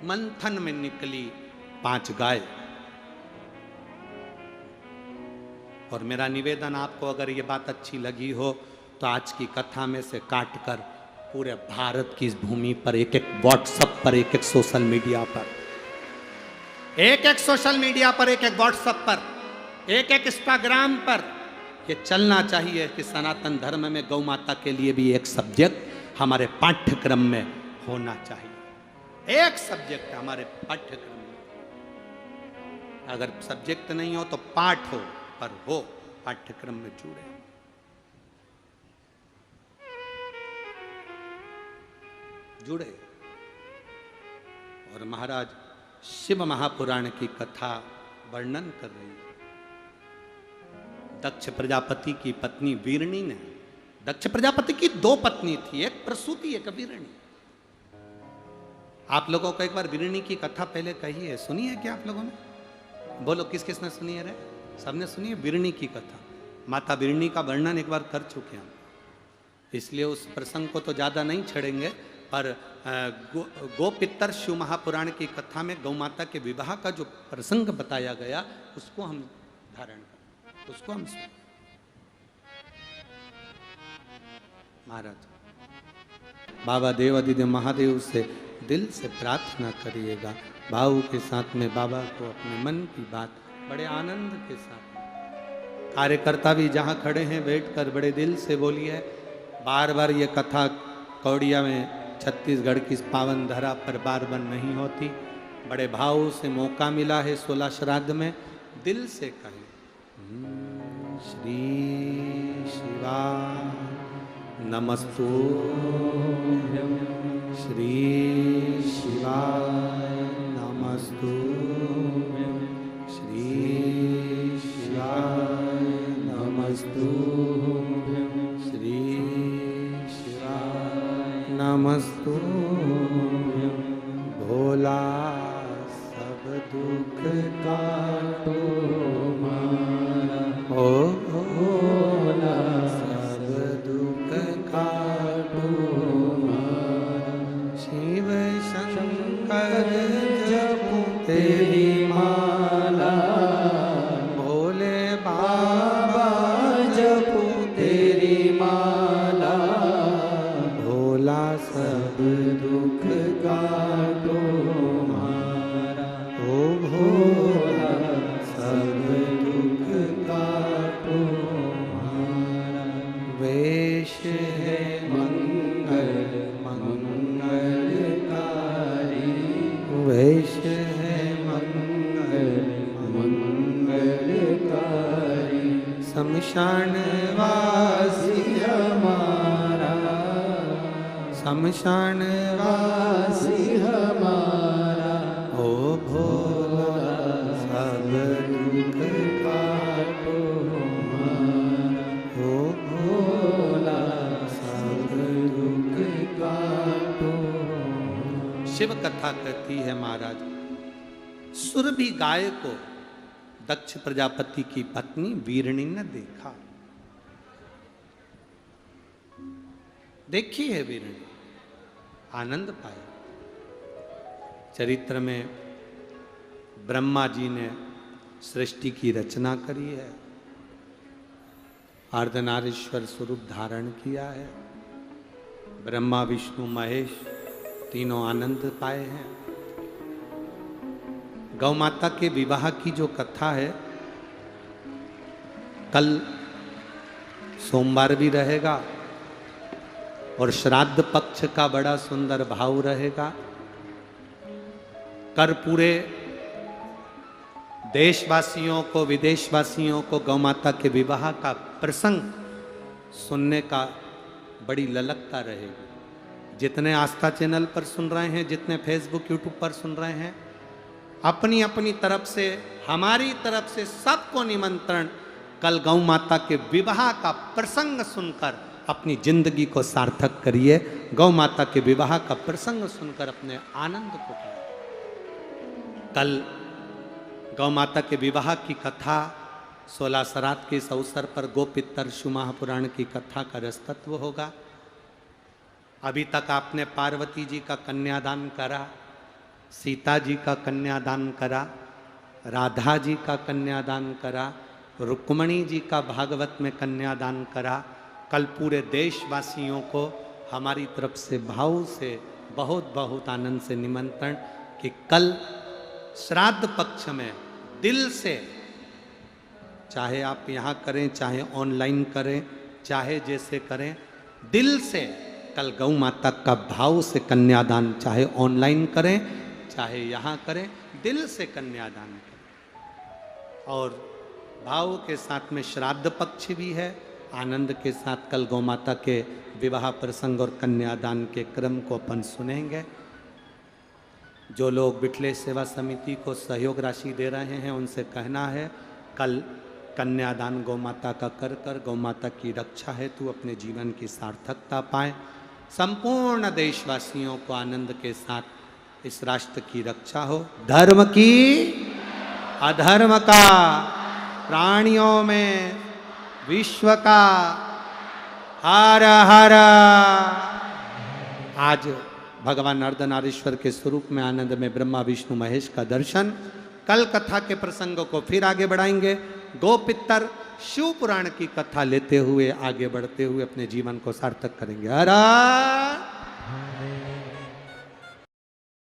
मंथन में निकली 5 गाय, और मेरा निवेदन आपको, अगर ये बात अच्छी लगी हो तो आज की कथा में से काट कर पूरे भारत की इस भूमि पर, एक एक व्हाट्सएप पर, एक एक सोशल मीडिया पर, एक एक सोशल मीडिया पर, एक एक व्हाट्सएप पर, एक एक इंस्टाग्राम पर ये चलना चाहिए कि सनातन धर्म में गौ माता के लिए भी एक सब्जेक्ट हमारे पाठ्यक्रम में होना चाहिए। एक सब्जेक्ट हमारे पाठ्यक्रम में, अगर सब्जेक्ट नहीं हो तो पाठ हो, पर हो पाठ्यक्रम में जुड़े। जुड़े। और महाराज शिव महापुराण की कथा वर्णन कर रही है। दक्ष प्रजापति की पत्नी वीरणी ने, दक्ष प्रजापति की दो पत्नी थी, एक प्रसूति एक वीरणी। आप लोगों को एक बार वीरणी की कथा पहले कही है, सुनी है क्या आप लोगों ने? बोलो किस किसने सुनी है रे? सबने सुनी है वीरणी की कथा। माता वीरणी का वर्णन एक बार कर चुके हम, इसलिए उस प्रसंग को तो ज्यादा नहीं छेड़ेंगे, पर गो पितर शिव महापुराण की कथा में गौ माता के विवाह का जो प्रसंग बताया गया उसको हम धारण करें, उसको हम सुने। महाराज बाबा देवादिदेव महादेव से दिल से प्रार्थना करिएगा, भाव के साथ में बाबा को अपने मन की बात बड़े आनंद के साथ। कार्यकर्ता भी जहाँ खड़े हैं बैठकर बड़े दिल से बोलिए। बार बार ये कथा कौड़िया में छत्तीसगढ़ की इस पावन धरा पर बार बार नहीं होती। बड़े भाव से मौका मिला है 16 श्राद्ध में, दिल से कहें श्री शिवा नमस्तु, श्री शिवाय नमस्तु, श्री शिवाय नमस्तु, श्री शिवाय नमस्तु। भोला सब दुख काटो मारा, ओ भोला सब दुख काटो मारा। शिव शंकर जपो तेरी माला, भोले बाबा जपो तेरी माला। भोला सब दुख काटो मारा, ओ भोला सब दुख काटो मारा। वेश है मंगल मंगलकारी, वेश है मंगल मंगलकारी। शमशान वासी हमारा, शमशान वासी हमारा। ओ भोला सब दुख काटो मारा, ओ भोला सब दुख काटो। शिव कथा कहती है महाराज, सुरभि गाय को दक्ष प्रजापति की पत्नी वीरणी ने देखा। देखी है वीरणी, आनंद पाया। चरित्र में ब्रह्मा जी ने सृष्टि की रचना करी है, अर्धनारीश्वर स्वरूप धारण किया है। ब्रह्मा विष्णु महेश तीनों आनंद पाए हैं। गौ माता के विवाह की जो कथा है, कल सोमवार भी रहेगा और श्राद्ध पक्ष का बड़ा सुंदर भाव रहेगा। कर पूरे देशवासियों को विदेशवासियों को गौ माता के विवाह का प्रसंग सुनने का बड़ी ललकता रहेगी। जितने आस्था चैनल पर सुन रहे हैं, जितने फेसबुक यूट्यूब पर सुन रहे हैं, अपनी अपनी तरफ से, हमारी तरफ से सबको निमंत्रण, कल गौ माता के विवाह का प्रसंग सुनकर अपनी जिंदगी को सार्थक करिए। गौ माता के विवाह का प्रसंग सुनकर अपने आनंद को करिए। कल गौ माता के विवाह की कथा, 16 श्राद्ध के इस अवसर पर गोपितर शिव महापुराण की कथा का रसतत्व होगा। अभी तक आपने पार्वती जी का कन्यादान करा, सीता जी का कन्यादान करा, राधा जी का कन्यादान करा, रुक्मणी जी का भागवत में कन्यादान करा। कल पूरे देशवासियों को हमारी तरफ से भाव से बहुत बहुत आनंद से निमंत्रण कि कल श्राद्ध पक्ष में दिल से, चाहे आप यहाँ करें चाहे ऑनलाइन करें चाहे जैसे करें, दिल से कल गौ माता का भाव से कन्यादान, चाहे ऑनलाइन करें चाहे यहाँ करें, दिल से कन्यादान करें। और भाव के साथ में श्राद्ध पक्ष भी है, आनंद के साथ कल गौ माता के विवाह प्रसंग और कन्यादान के क्रम को अपन सुनेंगे। जो लोग बिटले सेवा समिति को सहयोग राशि दे रहे हैं उनसे कहना है कल कन्यादान गौ माता का कर कर गौ माता की रक्षा हेतु अपने जीवन की सार्थकता पाएं। संपूर्ण देशवासियों को आनंद के साथ इस राष्ट्र की रक्षा हो, धर्म की अधर्म का, प्राणियों में विश्व का। हर हर। आज भगवान अर्धनारीश्वर के स्वरूप में आनंद में ब्रह्मा विष्णु महेश का दर्शन। कल कथा के प्रसंगों को फिर आगे बढ़ाएंगे। गोपितर शिव पुराण की कथा लेते हुए आगे बढ़ते हुए अपने जीवन को सार्थक करेंगे। हर